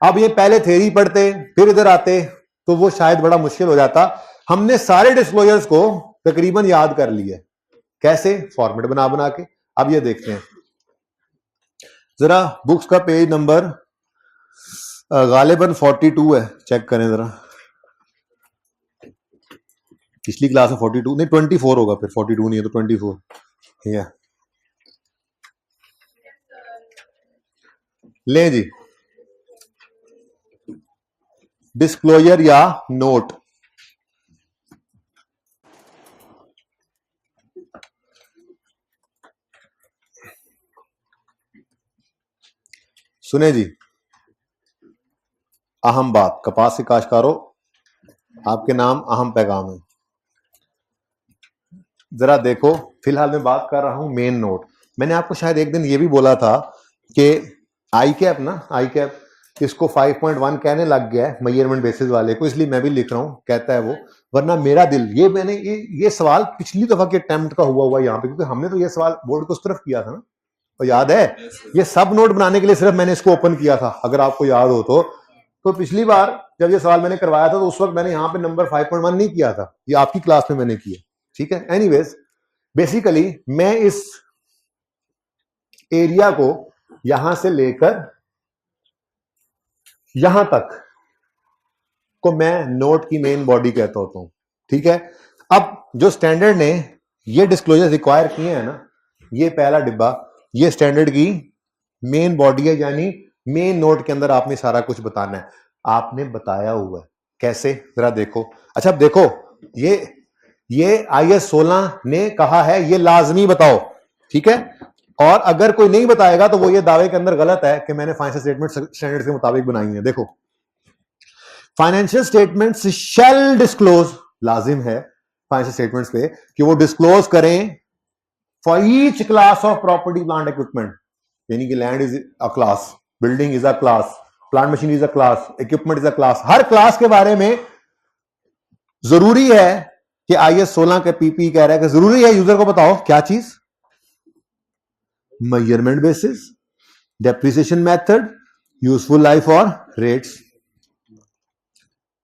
अब ये पहले थ्योरी पढ़ते फिर इधर आते तो वो शायद बड़ा मुश्किल हो जाता। हमने सारे डिस्क्लोजर्स को तकरीबन याद कर लिए। कैसे? फॉर्मेट बना के। अब ये देखते हैं जरा, बुक्स का पेज नंबर गालिबन 42 है, चेक करें जरा। पिछली क्लास में 42 नहीं 24 होगा, फिर 42 नहीं है तो 24, ठीक है। ले जी, डिस्क्लोजर या नोट, सुने जी, अहम बात, कपास के काश्तकारों, आपके नाम अहम पैगाम है। जरा देखो, फिलहाल मैं बात कर रहा हूं मेन नोट। मैंने आपको शायद एक दिन ये भी बोला था कि आई कैप इसको 5.1 कहने लग गया है मेजरमेंट बेसिस वाले को, इसलिए मैं भी लिख रहा हूं, कहता है वो, वरना मेरा दिल, ये मैंने ये सवाल पिछली दफा के अटेम्प्ट का हुआ यहाँ पे, क्योंकि हमने तो ये सवाल बोर्ड को उस तरफ किया था ना, तो याद है, ये सब नोट बनाने के लिए सिर्फ मैंने इसको ओपन किया था, अगर आपको याद हो तो पिछली बार जब ये सवाल मैंने करवाया था तो उस वक्त मैंने यहाँ पे नंबर 5.1 नहीं किया था, ये आपकी क्लास में मैंने किया, ठीक है। एनीवेज, बेसिकली मैं इस एरिया को यहां से लेकर यहां तक को मैं नोट की मेन बॉडी कहता होता हूं, ठीक है। अब जो स्टैंडर्ड ने ये डिस्क्लोजर रिक्वायर किए हैं ना, ये पहला डिब्बा, ये स्टैंडर्ड की मेन बॉडी है, यानी मेन नोट के अंदर आपने सारा कुछ बताना है, आपने बताया हुआ है। कैसे? जरा देखो। अच्छा अब देखो, ये IAS 16 ने कहा है ये लाजमी बताओ, ठीक है। और अगर कोई नहीं बताएगा तो वो ये दावे के अंदर गलत है कि मैंने फाइनेंशियल स्टेटमेंट स्टैंडर्ड के मुताबिक बनाई है। देखो, फाइनेंशियल स्टेटमेंट्स शैल डिस्क्लोज, लाजिम है फाइनेंशियल स्टेटमेंट्स पे कि वो डिस्क्लोज करें for each class of property plant equipment, यानी कि land is a class, building is a class, plant machine is a class, equipment is a class, her class के बारे में जरूरी है कि IAS 16 के PPE कह रहा है कि जरूरी है यूजर को बताओ क्या चीज? Measurement basis, depreciation method, useful life और rates.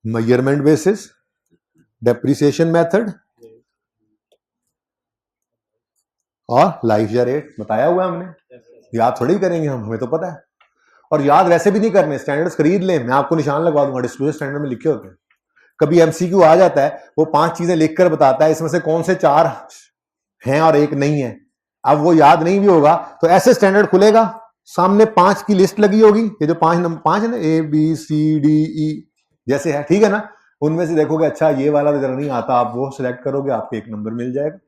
Measurement basis, depreciation method और लाइफ या रेट बताया हुआ है हमने, याद थोड़ी करेंगे हम, हमें तो पता है। और याद वैसे भी नहीं करने, स्टैंडर्ड्स खरीद लें, मैं आपको निशान लगवा दूंगा, डिस्क्लोजर स्टैंडर्ड में लिखे होते हैं। कभी एमसीक्यू आ जाता है, वो 5 चीजें लिखकर बताता है, इसमें से कौन से 4 हैं और 1 नहीं है। अब वो याद नहीं भी होगा तो ऐसे स्टैंडर्ड खुलेगा, सामने 5 की लिस्ट लगी होगी, ये जो 5 है ना, ABCDE जैसे है, ठीक है ना, उनमें से देखोगे अच्छा ये वाला जरा नहीं आता, आप वो सिलेक्ट करोगे, आपको 1 नंबर मिल जाएगा।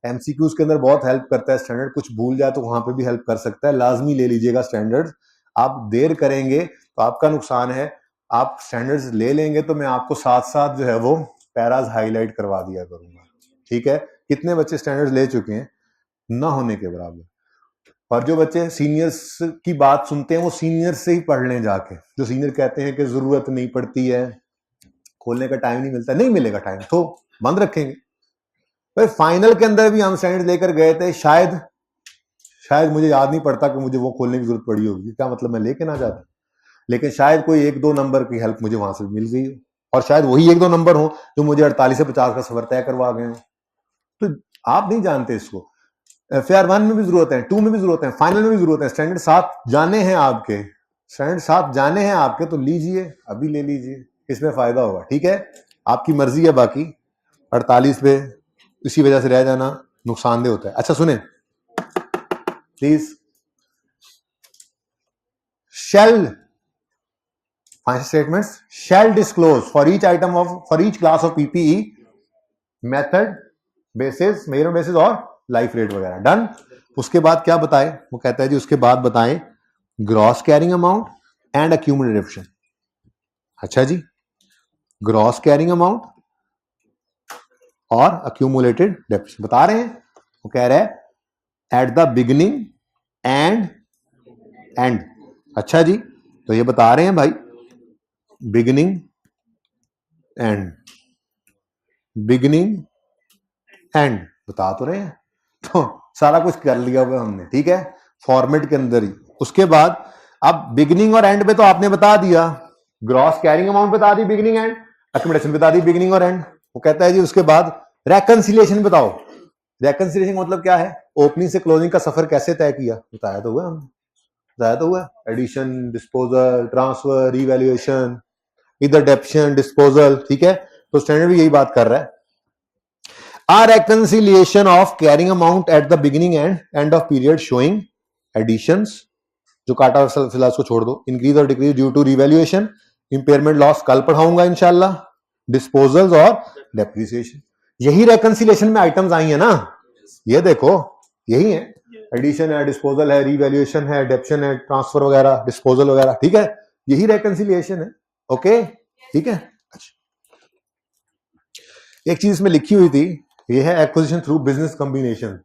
एमसीक्यूज के अंदर बहुत हेल्प करता है स्टैंडर्ड, कुछ भूल जाए तो वहां पे भी हेल्प कर सकता है, लाजमी ले लीजिएगा स्टैंडर्ड। आप देर करेंगे तो आपका नुकसान है, आप स्टैंडर्ड्स ले लेंगे तो मैं आपको साथ साथ जो है वो पैराज हाईलाइट करवा दिया करूंगा, ठीक है। कितने बच्चे स्टैंडर्ड्स ले चुके हैं, ना होने के बराबर। और जो बच्चे सीनियर्स की बात सुनते हैं वो सीनियर से ही पढ़ लें जाके, जो सीनियर कहते हैं कि जरूरत नहीं पड़ती है, खोलने का टाइम नहीं मिलता, नहीं मिलेगा टाइम तो बंद रखेंगे। भाई फाइनल के अंदर भी हम स्टैंडर्ड लेकर गए थे, शायद मुझे याद नहीं पड़ता कि मुझे वो खोलने की जरूरत पड़ी होगी, क्या मतलब मैं लेके ना जाता, लेकिन शायद कोई 1-2 नंबर की हेल्प मुझे वहां से मिल गई हो, और शायद वही 1-2 नंबर हो जो मुझे 48 से 50 का सफर तय करवा गए हो। तो आप नहीं जानते इसको, FAR 1 में भी जरूरत है, 2 में भी जरूरत है, फाइनल में भी जरूरत है, स्टैंडर्ड 7 जाने हैं आपके, स्टैंडर्ड 7 जाने हैं आपके, तो लीजिए, अभी ले लीजिए, इसमें फायदा होगा, ठीक है। आपकी मर्जी है, बाकी 48 पे इसी वजह से रह जाना नुकसानदेह होता है। अच्छा सुने please, shall financial statements shall disclose for each class of PPE method basis, measurement basis और लाइफ रेट वगैरह, डन। उसके बाद क्या बताए, वो कहता है जी उसके बाद बताएं gross carrying amount and accumulated depreciation. अच्छा जी, ग्रॉस कैरिंग अमाउंट और अक्यूमुलेटेड डेप्रिसिएशन बता रहे हैं, वो कह रहा है at the beginning and and. अच्छा जी, तो ये बता रहे हैं भाई बिगिनिंग एंड बता तो रहे हैं, तो सारा कुछ कर लिया हुआ हमने, ठीक है, फॉर्मेट के अंदर ही। उसके बाद अब बिगिनिंग और एंड पे तो आपने बता दिया, ग्रॉस कैरिंग अमाउंट बता दी, बिगिनिंग एंड, अकोमोडेशन बता दी, बिगिनिंग और एंड। वो कहता है जी उसके बाद रेकंसिलिएशन बताओ। रेकंसिलिएशन मतलब क्या है, ओपनिंग से क्लोजिंग का सफर कैसे तय किया, बताया तो हुआ हमने, बताया तो हुआ, एडिशन, डिस्पोजल, ट्रांसफर, रिवैल्यूएशन, इधर डेप्शन, डिस्पोजल, ठीक है। तो स्टैंडर्ड भी यही बात कर रहा है, a reconciliation of carrying amount at the beginning and end of period showing additions, जो काटा फिलहाल उसको छोड़ दो, इंक्रीज और decrease due to revaluation, impairment loss कल पढ़ाऊंगा इंशाल्लाह, डिस्पोजल्स और डेप्रिसिएशन। यही रेकंसिलिएशन में आइटम्स आई है ना, ये देखो यही है, एडिशन है, डिस्पोजल है, रिवैल्यूएशन है, डेप्शन है, ट्रांसफर वगैरह, डिस्पोजल वगैरह, ठीक है, यही रेकंसिलिएशन है। ओके, ठीक है। एक चीज इसमें लिखी हुई थी, ये है acquisition through business combination.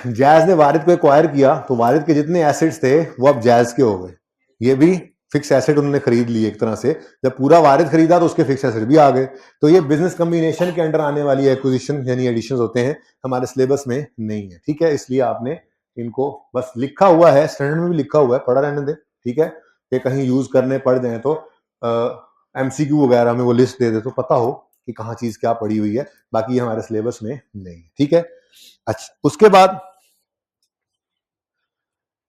Jazz ने वारिद को एक्वायर किया तो वारिद के जितने एसेट्स थे वो अब जैज के हो गए, ये भी फिक्स एसेट उन्होंने खरीद लिए एक तरह से, जब पूरा वारिद खरीदा तो उसके फिक्स एसेट भी आ गए। तो ये बिजनेस कॉम्बिनेशन के अंडर आने वाली एक्विजिशन यानी एडिशंस होते हैं, हमारे सिलेबस में नहीं है, ठीक है, इसलिए आपने इनको बस लिखा हुआ है, स्टैंडर्ड में भी लिखा हुआ है, पढ़ा रहने दे, ठीक है, कि कहीं यूज करने पड़ जाए तो MCQ वगैरह में वो लिस्ट दे दे तो पता हो कि कहाँ चीज क्या पड़ी हुई है, बाकी हमारे सिलेबस में नहीं, ठीक है। अच्छा, उसके बाद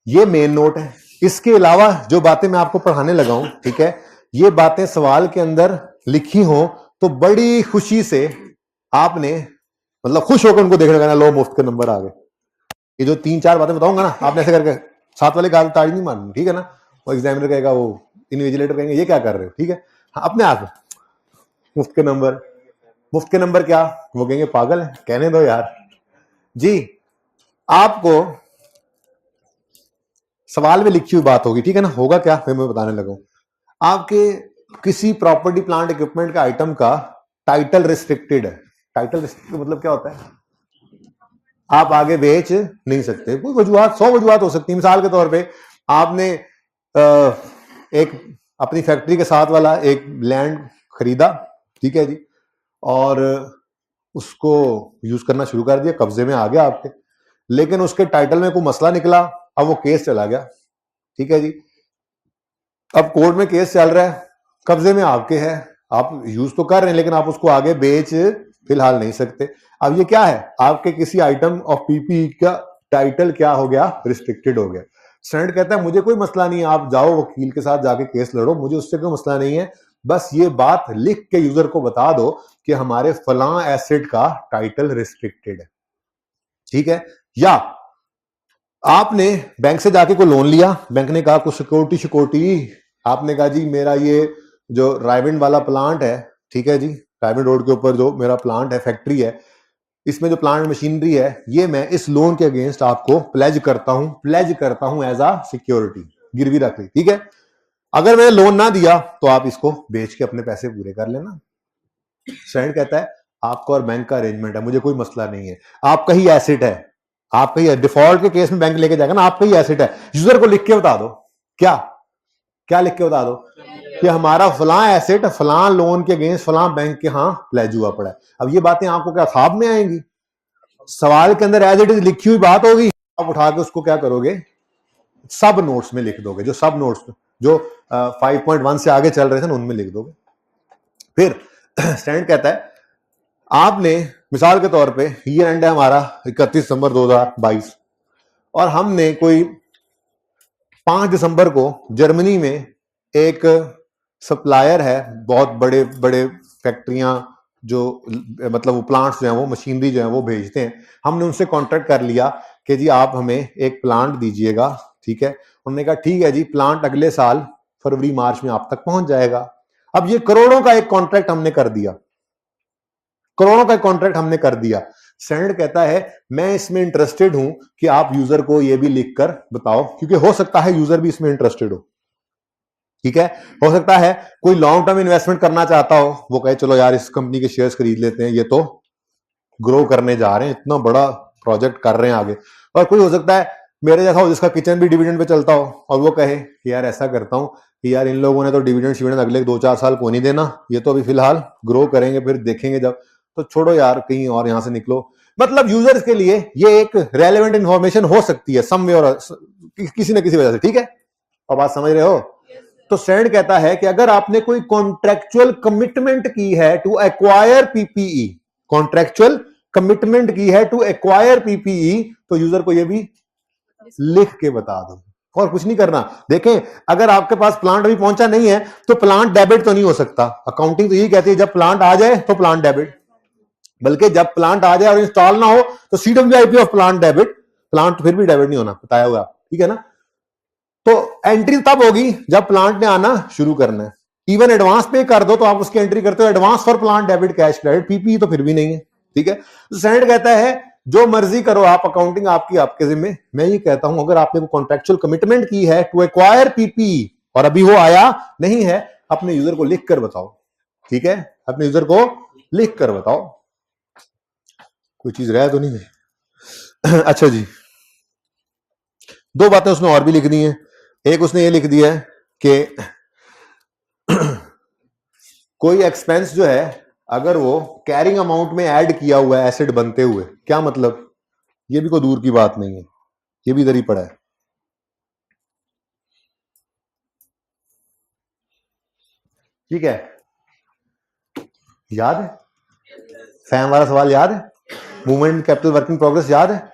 ये मेन नोट है, इसके अलावा जो बातें मैं आपको पढ़ाने लगा हूं, ठीक है, ये बातें सवाल के अंदर लिखी हो तो बड़ी खुशी से आपने मतलब खुश होकर उनको देखने का, लो मुफ्त के नंबर आ गए। ये जो 3-4 बातें बताऊंगा ना, आपने ऐसे करके साथ वाले गाल ताड़ी नहीं मारनी, ठीक है ना, वो एग्जामिनर कहेगा, वो इन्विजिलेटर कहेंगे ये क्या कर रहे हो, ठीक है, अपने आप मुफ्त के नंबर, मुफ्त के नंबर क्या, वो कहेंगे पागल है, कहने दो यार जी। आपको सवाल में लिखी हुई बात होगी, ठीक है ना, होगा क्या फिर मैं बताने लगा, आपके किसी प्रॉपर्टी प्लांट इक्विपमेंट का आइटम का टाइटल रिस्ट्रिक्टेड है। टाइटल रिस्ट्रिक्टेड मतलब क्या होता है, आप आगे बेच नहीं सकते, कोई वजूहत, 100 वजूहत हो सकती है। मिसाल के तौर पे आपने एक अपनी फैक्ट्री के साथ वाला एक लैंड खरीदा, ठीक है जी, और उसको यूज करना शुरू कर दिया, कब्जे में आ गया आपके, लेकिन उसके टाइटल में कोई मसला निकला, अब वो केस चला गया, ठीक है जी, अब कोर्ट में केस चल रहा है, कब्जे में आपके है, आप यूज तो कर रहे हैं लेकिन आप उसको आगे बेच फिलहाल नहीं सकते। अब ये क्या है, आपके किसी आइटम ऑफ पीपी का टाइटल क्या हो गया, रिस्ट्रिक्टेड हो गया। स्टैंडर्ड कहता है मुझे कोई मसला नहीं है, आप जाओ वकील के साथ जाके केस लड़ो, मुझे उससे कोई मसला नहीं है, बस ये बात लिख के यूजर को बता दो कि हमारे फलां एसेट का टाइटल रिस्ट्रिक्टेड है, ठीक है। या आपने बैंक से जाके कोई लोन लिया, बैंक ने कहा कुछ सिक्योरिटी, आपने कहा जी मेरा ये जो रायविंड वाला प्लांट है, ठीक है जी, रायविंड रोड के ऊपर जो मेरा प्लांट है, फैक्ट्री है, इसमें जो प्लांट मशीनरी है, ये मैं इस लोन के अगेंस्ट आपको प्लेज करता हूं एज अ सिक्योरिटी, गिरवी रख ली, ठीक है। अगर मैंने लोन ना दिया तो आप इसको बेच के अपने पैसे पूरे कर लेना। स्टैंडर्ड कहता है आपका और बैंक का अरेंजमेंट है, मुझे कोई मसला नहीं है, आपका ही एसेट है, आपका ही डिफॉल्ट के केस में बैंक लेके जाएगा ना, आपका ही एसेट है। यूजर को लिख के बता दो, क्या क्या लिख के बता दो कि हमारा फलां एसेट फलां लोन के अगेंस्ट फलां बैंक के यहां प्लेज हुआ पड़ा है। अब ये बातें आपको क्या ख्वाब में आएंगी? सवाल के अंदर एज इट इज लिखी हुई बात होगी, आप उठा के उसको क्या करोगे, सब नोट्स में लिख दोगे, जो सब नोट्स जो 5.1 से आगे चल रहे थे ना उनमें लिख दोगे। फिर स्टैंडर्ड कहता है आपने मिसाल के तौर पे ईयर एंड है हमारा 31 दिसंबर 2022 और हमने कोई 5 दिसंबर को जर्मनी में एक सप्लायर है, बहुत बड़े बड़े फैक्ट्रियां जो मतलब वो प्लांट्स जो हैं वो मशीनरी जो है वो भेजते हैं, हमने उनसे कॉन्ट्रैक्ट कर लिया कि जी आप हमें एक प्लांट दीजिएगा, ठीक है। उन्होंने कहा ठीक है जी, प्लांट अगले साल फरवरी मार्च में आप तक पहुंच जाएगा। अब ये करोड़ों का एक कॉन्ट्रैक्ट हमने कर दिया, करोड़ों का कॉन्ट्रैक्ट हमने कर दिया। स्टैंडर्ड कहता है मैं इसमें इंटरेस्टेड हूं कि आप यूजर को ये भी लिखकर बताओ, क्योंकि हो सकता है यूजर भी इसमें इंटरेस्टेड हो, ठीक है। हो सकता है कोई लॉन्ग टर्म इन्वेस्टमेंट करना चाहता हो, वो कहे चलो यार इस कंपनी के शेयर्स खरीद लेते हैं, ये तो ग्रो करने जा रहे हैं, इतना बड़ा प्रोजेक्ट कर रहे हैं आगे। और कोई हो सकता है मेरे जैसा हो जिसका किचन भी डिविडेंड पे चलता हो और वो कहे कि यार ऐसा करता हूं कि यार इन लोगों ने तो डिविडेंड अगले 2-4 साल को नहीं देना, ये तो अभी फिलहाल ग्रो करेंगे फिर देखेंगे जब, तो छोड़ो यार कहीं और यहां से निकलो। मतलब यूजर्स के लिए ये एक रेलेवेंट इंफॉर्मेशन हो सकती है समवे और किसी न किसी वजह से, ठीक है। और बात समझ रहे हो? तो स्टैंडर्ड कहता है कि अगर आपने कोई कॉन्ट्रेक्चुअल कमिटमेंट की है to acquire PPE, contractual commitment की है टू एक्वायर पीपीई, तो यूजर को यह भी लिख के बता दो और कुछ नहीं करना। देखें अगर आपके पास प्लांट अभी पहुंचा नहीं है तो प्लांट डेबिट तो नहीं हो सकता, अकाउंटिंग तो यही कहती है जब प्लांट आ जाए तो प्लांट डेबिट, बल्कि जब प्लांट आ जाए और इंस्टॉल ना हो तो CWIP of plant debit, plant फिर भी डेबिट नहीं होना, बताया हुआ, ठीक है ना। तो एंट्री तब होगी जब प्लांट ने आना शुरू करना है। इवन एडवांस पे कर दो तो आप उसकी एंट्री करते हो advance for plant debit cash credit, PP तो फिर भी नहीं है, ठीक है। तो स्टैंडर्ड कहता है जो मर्जी करो आप, अकाउंटिंग आपकी, आपके जिम्मे। मैं ये कहता हूं अगर आपने कॉन्ट्रेक्चुअल कमिटमेंट की है टू एक्वायर पीपी और अभी वो आया नहीं है, अपने यूजर को लिख कर बताओ, ठीक है, अपने यूजर को लिख कर बताओ। कोई चीज रह तो नहीं है? अच्छा जी, दो बातें उसने और भी लिख दी हैं। एक उसने ये लिख दिया है कि कोई एक्सपेंस जो है अगर वो कैरिंग अमाउंट में ऐड किया हुआ है एसेट बनते हुए, क्या मतलब, ये भी कोई दूर की बात नहीं है, ये भी इधर ही पड़ा है, ठीक है। याद है फैम वाला सवाल, याद है मूवमेंट कैपिटल वर्किंग प्रोग्रेस, याद है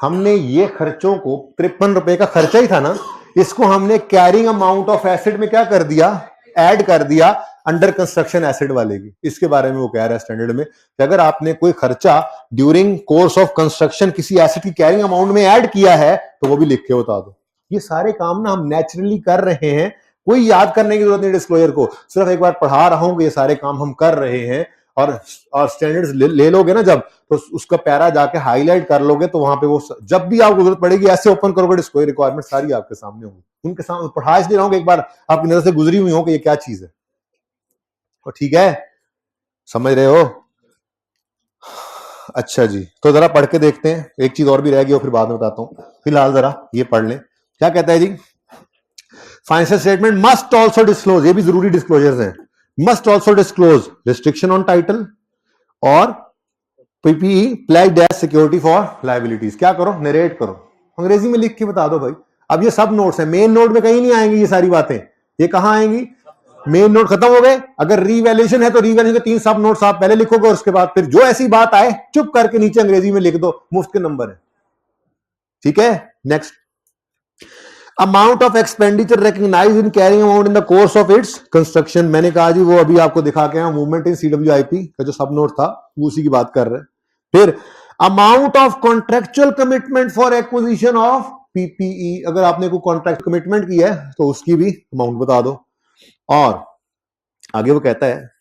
हमने ये खर्चों को 53 रुपए का खर्चा ही था ना, इसको हमने कैरिंग अमाउंट ऑफ एसेट में क्या कर दिया, ऐड कर दिया अंडर कंस्ट्रक्शन एसेट वाले की। इसके बारे में वो कह रहा है स्टैंडर्ड में कि अगर आपने कोई खर्चा ड्यूरिंग कोर्स ऑफ कंस्ट्रक्शन किसी एसेट की कैरिंग अमाउंट में ऐड किया है तो वो भी लिख के बता दो। ये सारे काम ना हम नेचुरली कर रहे हैं, कोई याद करने की जरूरत नहीं डिस्क्लोजर को, सिर्फ एक बार पढ़ा रहा हूं कि ये सारे काम हम कर रहे हैं। और स्टैंडर्ड्स ले लोगे ना जब, तो उसका पैरा जाके हाईलाइट कर लोगे तो वहां पे वो जब भी आपको जरूरत पड़ेगी ऐसे ओपन करोगे, डिस्क्लोजर रिक्वायरमेंट सारी आपके सामने होगी, उनके सामने पढ़ा इसलिए रहा हूं कि एक बार आपकी नजर से गुजरी हुई हो कि ये क्या चीज है, तो ठीक है, समझ रहे हो? अच्छा जी, तो जरा पढ़ के देखते हैं, एक चीज और भी रह गई और फिर बाद में बताता हूं, फिलहाल जरा ये पढ़ लें। क्या कहता है जी, financial statement must also disclose, ये भी जरूरी डिस्क्लोजर्स हैं, must also disclose restriction on title और PPE pledged as security for liabilities. क्या करो, नरेट करो, अंग्रेजी में लिख के बता दो भाई। अब ये सब नोट्स है, मेन नोट में कहीं नहीं आएंगी ये सारी बातें, ये कहां आएंगी, मेन नोट खत्म हो गए, अगर रीवैल्यूएशन है तो रीवैल्यूएशन के 3 सब नोट्स आप पहले लिखोगे और उसके बाद फिर जो ऐसी बात आए चुप करके नीचे अंग्रेजी में लिख दो, मुफ्त के नंबर है, ठीक है। Next, amount of expenditure recognised in carrying amount in the course of its construction, मैंने कहा जी वो अभी आपको दिखा के मूवमेंट इन सीडब्ल्यूआईपी का जो सब नोट था वो उसी की बात कर रहे हैं। फिर amount of contractual commitment for acquisition of PPE, अगर आपने कोई कॉन्ट्रैक्ट कमिटमेंट की है तो उसकी भी अमाउंट बता दो। और आगे वो कहता है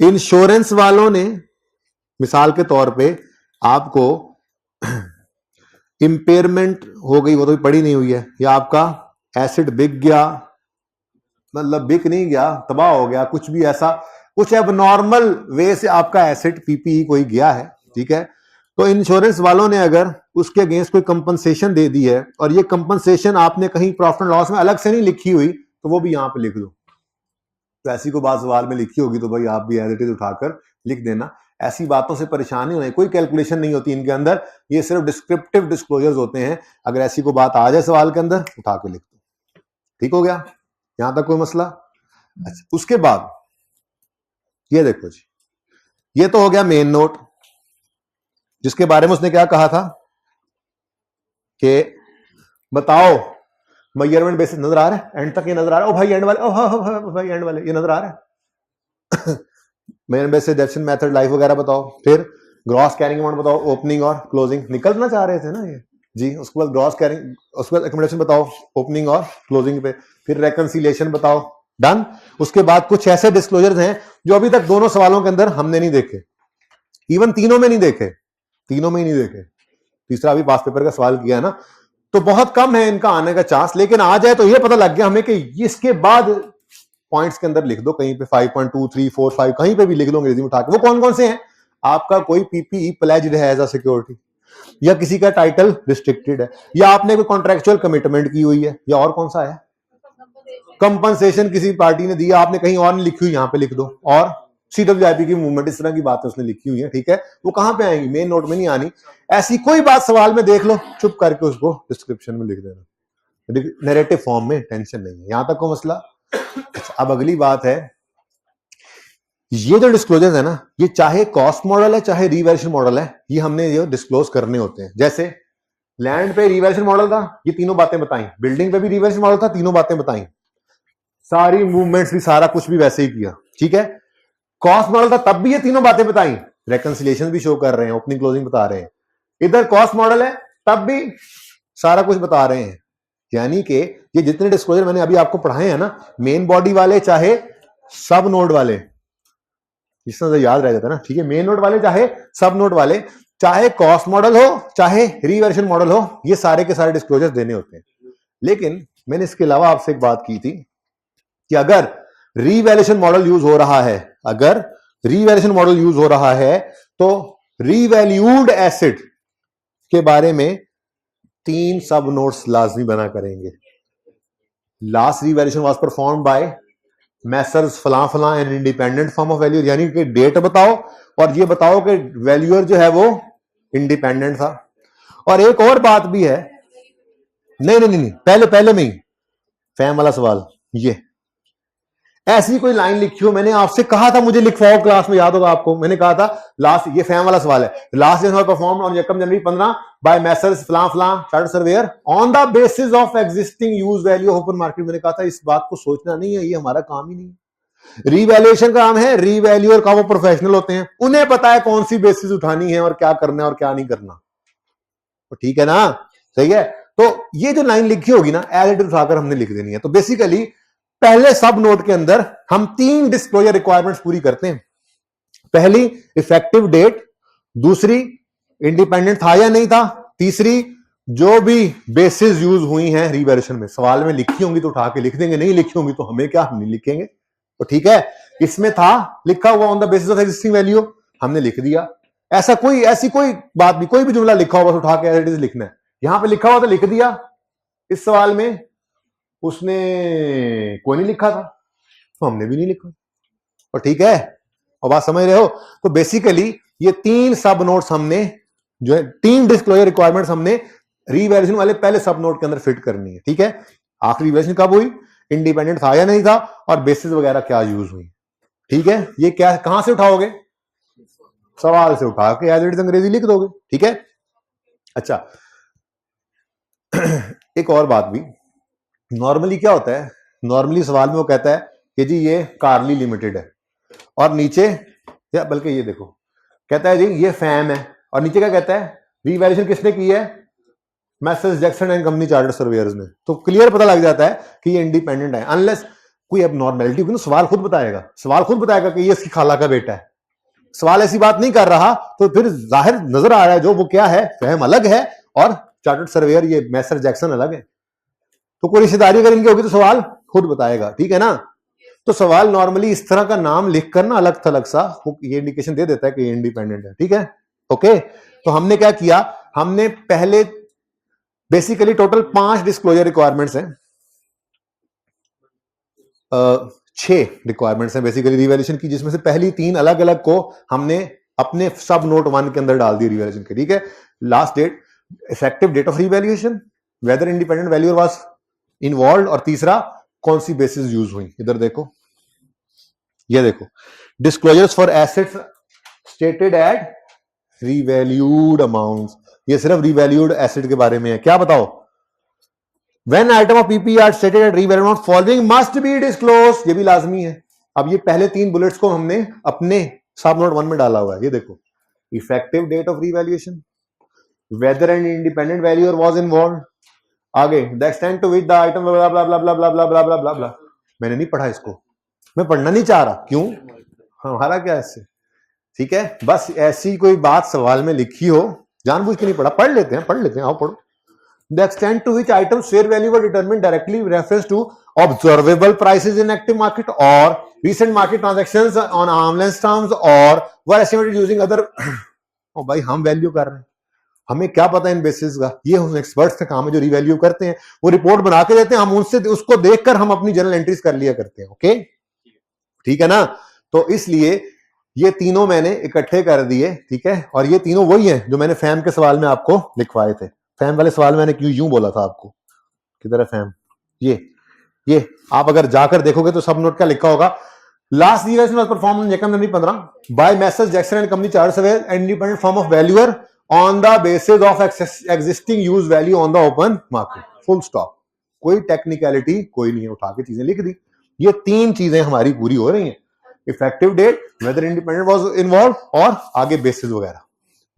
इंश्योरेंस वालों ने मिसाल के तौर पे आपको इंपेयरमेंट हो गई, वो तो पड़ी नहीं हुई है, या आपका एसिड बिक गया, मतलब बिक नहीं गया, तबाह हो गया, कुछ भी ऐसा कुछ एबनॉर्मल वे से आपका एसिड पीपीई कोई गया है, ठीक है, तो इंश्योरेंस वालों ने अगर उसके अगेंस्ट कोई कंपनसेशन दे दी है और ये कंपनसेशन आपने कहीं प्रॉफिट एंड लॉस में अलग से नहीं लिखी हुई तो वो भी यहां पे लिख दो। तो ऐसी को बात सवाल में लिखी होगी तो भाई आप भी एज इट इज उठाकर लिख देना। ऐसी बातों से परेशान नहीं होना, कोई कैलकुलेशन नहीं होती इनके अंदर, ये सिर्फ डिस्क्रिप्टिव डिस्क्लोजर्स होते हैं। अगर ऐसी को बात आ जाए सवाल के अंदर उठा के लिख दो। ठीक हो गया, यहां तक कोई मसला? अच्छा, उसके बाद ये देखो जी, ये तो हो गया मेन नोट, जिसके बारे में उसने क्या कहा था कि बताओ मेजरमेंट बेसिस नजर आ रहा है, एंड तक ये नजर आ रहा है, ओ भाई एंड वाले, ओ हाँ भाई एंड वाले, ये नजर आ रहा है। Measurement basis definition method life वगैरह बताओ, फिर ग्रॉस कैरिंग अमाउंट बताओ, ओपनिंग और क्लोजिंग निकलना चाह रहे थे ना ये जी, उसके बाद ग्रॉस कैरिंग, उसके बाद एकोमोडेशन बताओ ओपनिंग और क्लोजिंग पे, फिर रेकंसिलिएशन बताओ, डन। उसके बाद कुछ ऐसे डिस्क्लोजर्स हैं जो अभी तक दोनों सवालों के अंदर हमने नहीं देखे, इवन तीनों में नहीं देखे, तीनों में ही नहीं देखे, तीसरा अभी पास पेपर का सवाल किया ना, तो बहुत कम है इनका आने का चांस, लेकिन आ जाए तो ये पता लग गया हमें कि इसके बाद पॉइंट्स के अंदर लिख दो कहीं पे 5.2, 3, 4, 5 कहीं पे भी लिख लो अंग्रेजी में उठा के। वो कौन कौन से हैं? आपका कोई पीपीई प्लेज्ड है एज अ सिक्योरिटी, या किसी का टाइटल रिस्ट्रिक्टेड है, या आपने कोई कॉन्ट्रेक्चुअल कमिटमेंट की हुई है, या और कौन सा है कंपनसेशन किसी पार्टी ने दिया, आपने कहीं और नहीं लिखी हुई, यहां पे लिख दो, और सीडब्ल्यूआईपी की मूवमेंट, इस तरह की बातें उसने लिखी हुई है, ठीक है, वो कहां पे आएंगी? मेन नोट में नहीं आनी। ऐसी कोई बात सवाल में देख लो, चुप करके उसको डिस्क्रिप्शन में लिख देना, नैरेटिव फॉर्म में, टेंशन नहीं है, यहां तक को मसला। अब अगली बात है, ये जो डिस्क्लोजर है ना, ये चाहे कॉस्ट मॉडल है चाहे रिवैल्यूएशन मॉडल है, ये हमने ये डिस्क्लोज करने होते हैं। जैसे लैंड पे रिवैल्यूएशन मॉडल था, ये तीनों बातें बताई, बिल्डिंग पे भी रिवैल्यूएशन मॉडल था, तीनों बातें बताई, सारी मूवमेंट्स भी सारा कुछ भी वैसे ही किया, ठीक है। कॉस्ट मॉडल था तब भी ये तीनों बातें बताई, रेकंसिलिएशन भी शो कर रहे हैं, ओपनिंग क्लोजिंग बता रहे हैं। इधर कॉस्ट मॉडल है तब भी सारा कुछ बता रहे हैं। यानी कि ये जितने डिस्क्लोजर मैंने अभी आपको पढ़ाए हैं ना, मेन बॉडी वाले चाहे सब नोड वाले, इस तरह से याद रह जाता है ना, ठीक है, मेन नोड वाले चाहे सब नोड वाले, चाहे कॉस्ट मॉडल हो चाहे रिवैल्यूएशन मॉडल हो, ये सारे के सारे डिस्क्लोजर देने होते हैं। लेकिन मैंने इसके अलावा आपसे एक बात की थी कि अगर रिवैल्यूएशन मॉडल यूज हो रहा है, अगर रिवैल्यूएशन मॉडल यूज हो रहा है तो रिवैल्यूड एसेट के बारे में 3 सब नोट्स लाजमी बना करेंगे। Last revaluation was performed by Messrs फलां फलां and independent form of value, यानी कि डेट बताओ और ये बताओ कि वैल्यूअर जो है वो इंडिपेंडेंट था। और एक और बात भी है, नहीं, पहले में ही फैम वाला सवाल, ये ऐसी कोई लाइन लिखी हो, मैंने आपसे कहा था मुझे लिखवाओ क्लास में, याद होगा आपको, मैंने कहा था लास्ट, ये फैम वाला सवाल है, लास्ट परफॉर्म ऑन यकम जनवरी 15 बाय मैसर्स फलां फलां chartered surveyor on the basis of existing use value open market. मैंने कहा था इस बात को सोचना नहीं है, ये हमारा काम ही नहीं है, रिवैल्यूएशन का काम है, रिवैल्यूअर का वो प्रोफेशनल होते हैं, उन्हें पता है कौन सी बेसिस उठानी है और क्या करना है और क्या नहीं करना, तो ठीक है ना, सही है। तो ये जो लाइन लिखी होगी ना, एज इट इज उठाकर हमने लिख देनी है। तो बेसिकली पहले सब नोट के अंदर हम 3 डिस्क्लोजर रिक्वायरमेंट्स पूरी करते हैं। पहली इफेक्टिव डेट, दूसरी इंडिपेंडेंट था या नहीं था, तीसरी जो भी बेसिस यूज हुई हैं रिवैल्यूएशन में, सवाल में लिखी होंगी तो उठा के लिख देंगे, नहीं लिखी होंगी तो हमें क्या, हम नहीं लिखेंगे, तो ठीक है। इसमें था लिखा हुआ on the basis of existing value, हमने लिख दिया। ऐसी कोई बात भी, कोई भी जुमला लिखा हुआ बस उठा के एज इट इज लिखना है, यहां पे लिखा हुआ तो लिख दिया। इस सवाल में उसने कोई नहीं लिखा था तो हमने भी नहीं लिखा, और ठीक है, और बात समझ रहे हो। तो बेसिकली ये 3 सब नोट्स हमने जो है, 3 डिस्क्लोजर रिक्वायरमेंट्स हमने रिवैल्यूएशन वाले पहले सब नोट के अंदर फिट करनी है, ठीक है। आखिरी रिवैल्यूएशन कब हुई, इंडिपेंडेंट था या नहीं था, और बेसिस वगैरह क्या यूज हुई, ठीक है। ये क्या, कहां से उठाओगे, सवाल से उठा के एज इट इज अंग्रेजी लिख दोगे, ठीक है। अच्छा एक और बात भी, नॉर्मली क्या होता है, नॉर्मली सवाल में वो कहता है कि जी ये कार्ली लिमिटेड है, और नीचे या बल्कि ये देखो कहता है जी ये फैम है, और नीचे क्या कहता है, रीवैल्यूएशन किसने की है, message Jackson and company chartered surveyor's ने। तो क्लियर पता लग जाता है कि ये इंडिपेंडेंट है, अनलेस कोई एबनॉर्मैलिटी होगी ना, सवाल खुद बताएगा, सवाल खुद बताएगा कि ये इसकी खाला का बेटा है। सवाल ऐसी बात नहीं कर रहा तो फिर जाहिर नजर आ रहा है जो वो क्या है, फैम अलग है और चार्टर्ड सर्वेयर ये मैसेज जैक्सन अलग है। तो कोई रिश्तेदारी अगर इनकी होगी तो सवाल खुद बताएगा, ठीक है ना। तो सवाल नॉर्मली इस तरह का नाम लिखकर ना अलग थलग सा ये इंडिकेशन दे देता है कि ये इंडिपेंडेंट है, ठीक है। ओके, तो हमने क्या किया, हमने पहले बेसिकली टोटल 5 डिस्क्लोजर रिक्वायरमेंट्स हैं, 6 रिक्वायरमेंट्स हैं बेसिकली रिवैल्यूएशन की, जिसमें से पहली 3 अलग अलग को हमने अपने सब नोट 1 के अंदर डाल दी रिवैल्यूएशन के, ठीक है। Last date, effective date of revaluation, whether independent valuer was involve, और तीसरा कौन सी बेसिस यूज हुई। इधर देखो, ये देखो, disclosures for assets stated at revalued amounts, ये सिर्फ रिवैल्यूड एसेट के बारे में है। क्या बताओ, When item of PP are stated at revalue amount, following must be disclosed, ये भी लाजमी है। अब ये पहले 3 बुलेट्स को हमने अपने सब नोट 1 में डाला हुआ है, ये देखो, effective date of revaluation, whether and independent valuer was involved, आगे the extent to which the item blah blah blah blah blah blah blah blah blah blah. मैंने नहीं पढ़ा इसको, मैं पढ़ना नहीं चाह रहा, क्यों, हमारा क्या इससे, ठीक है। बस ऐसी कोई बात सवाल में लिखी हो, जानबूझ के नहीं पढ़ा, पढ़ लेते हैं, आओ पढ़ो। The extent to which items fair value were determined directly with reference to observable prices in active market or recent market transactions on arm's length terms or were estimated using other ओ भाई हम वैल्यू कर रहे हैं, हमें क्या पता इन बेसिस का, ये हम एक्सपर्ट्स का काम है जो रिवैल्यू करते हैं, वो रिपोर्ट बना के देते हैं, हम उनसे उसको देखकर हम अपनी जनरल एंट्रीज कर लिया करते हैं। ओके, ठीक है ना। तो इसलिए ये तीनों मैंने इकट्ठे कर दिए, ठीक है, और ये तीनों वही हैं जो मैंने फैम के सवाल में आपको लिखवाए थे। फैम वाले सवाल मैंने क्यों यूं बोला था आपको, किधर है फैम, ये आप अगर जाकर देखोगे तो सब नोट क्या लिखा होगा, last revaluation was performed on January 15 by Messrs Jackson and company chartered surveyor and independent firm of valuer on the basis of existing use value on the open market, full stop. कोई टेक्निकलिटी कोई नहीं है, उठा के चीजें लिख दी। ये 3 चीजें हमारी पूरी हो रही हैं, effective date, whether independent was involve, और आगे बेसिस वगैरह।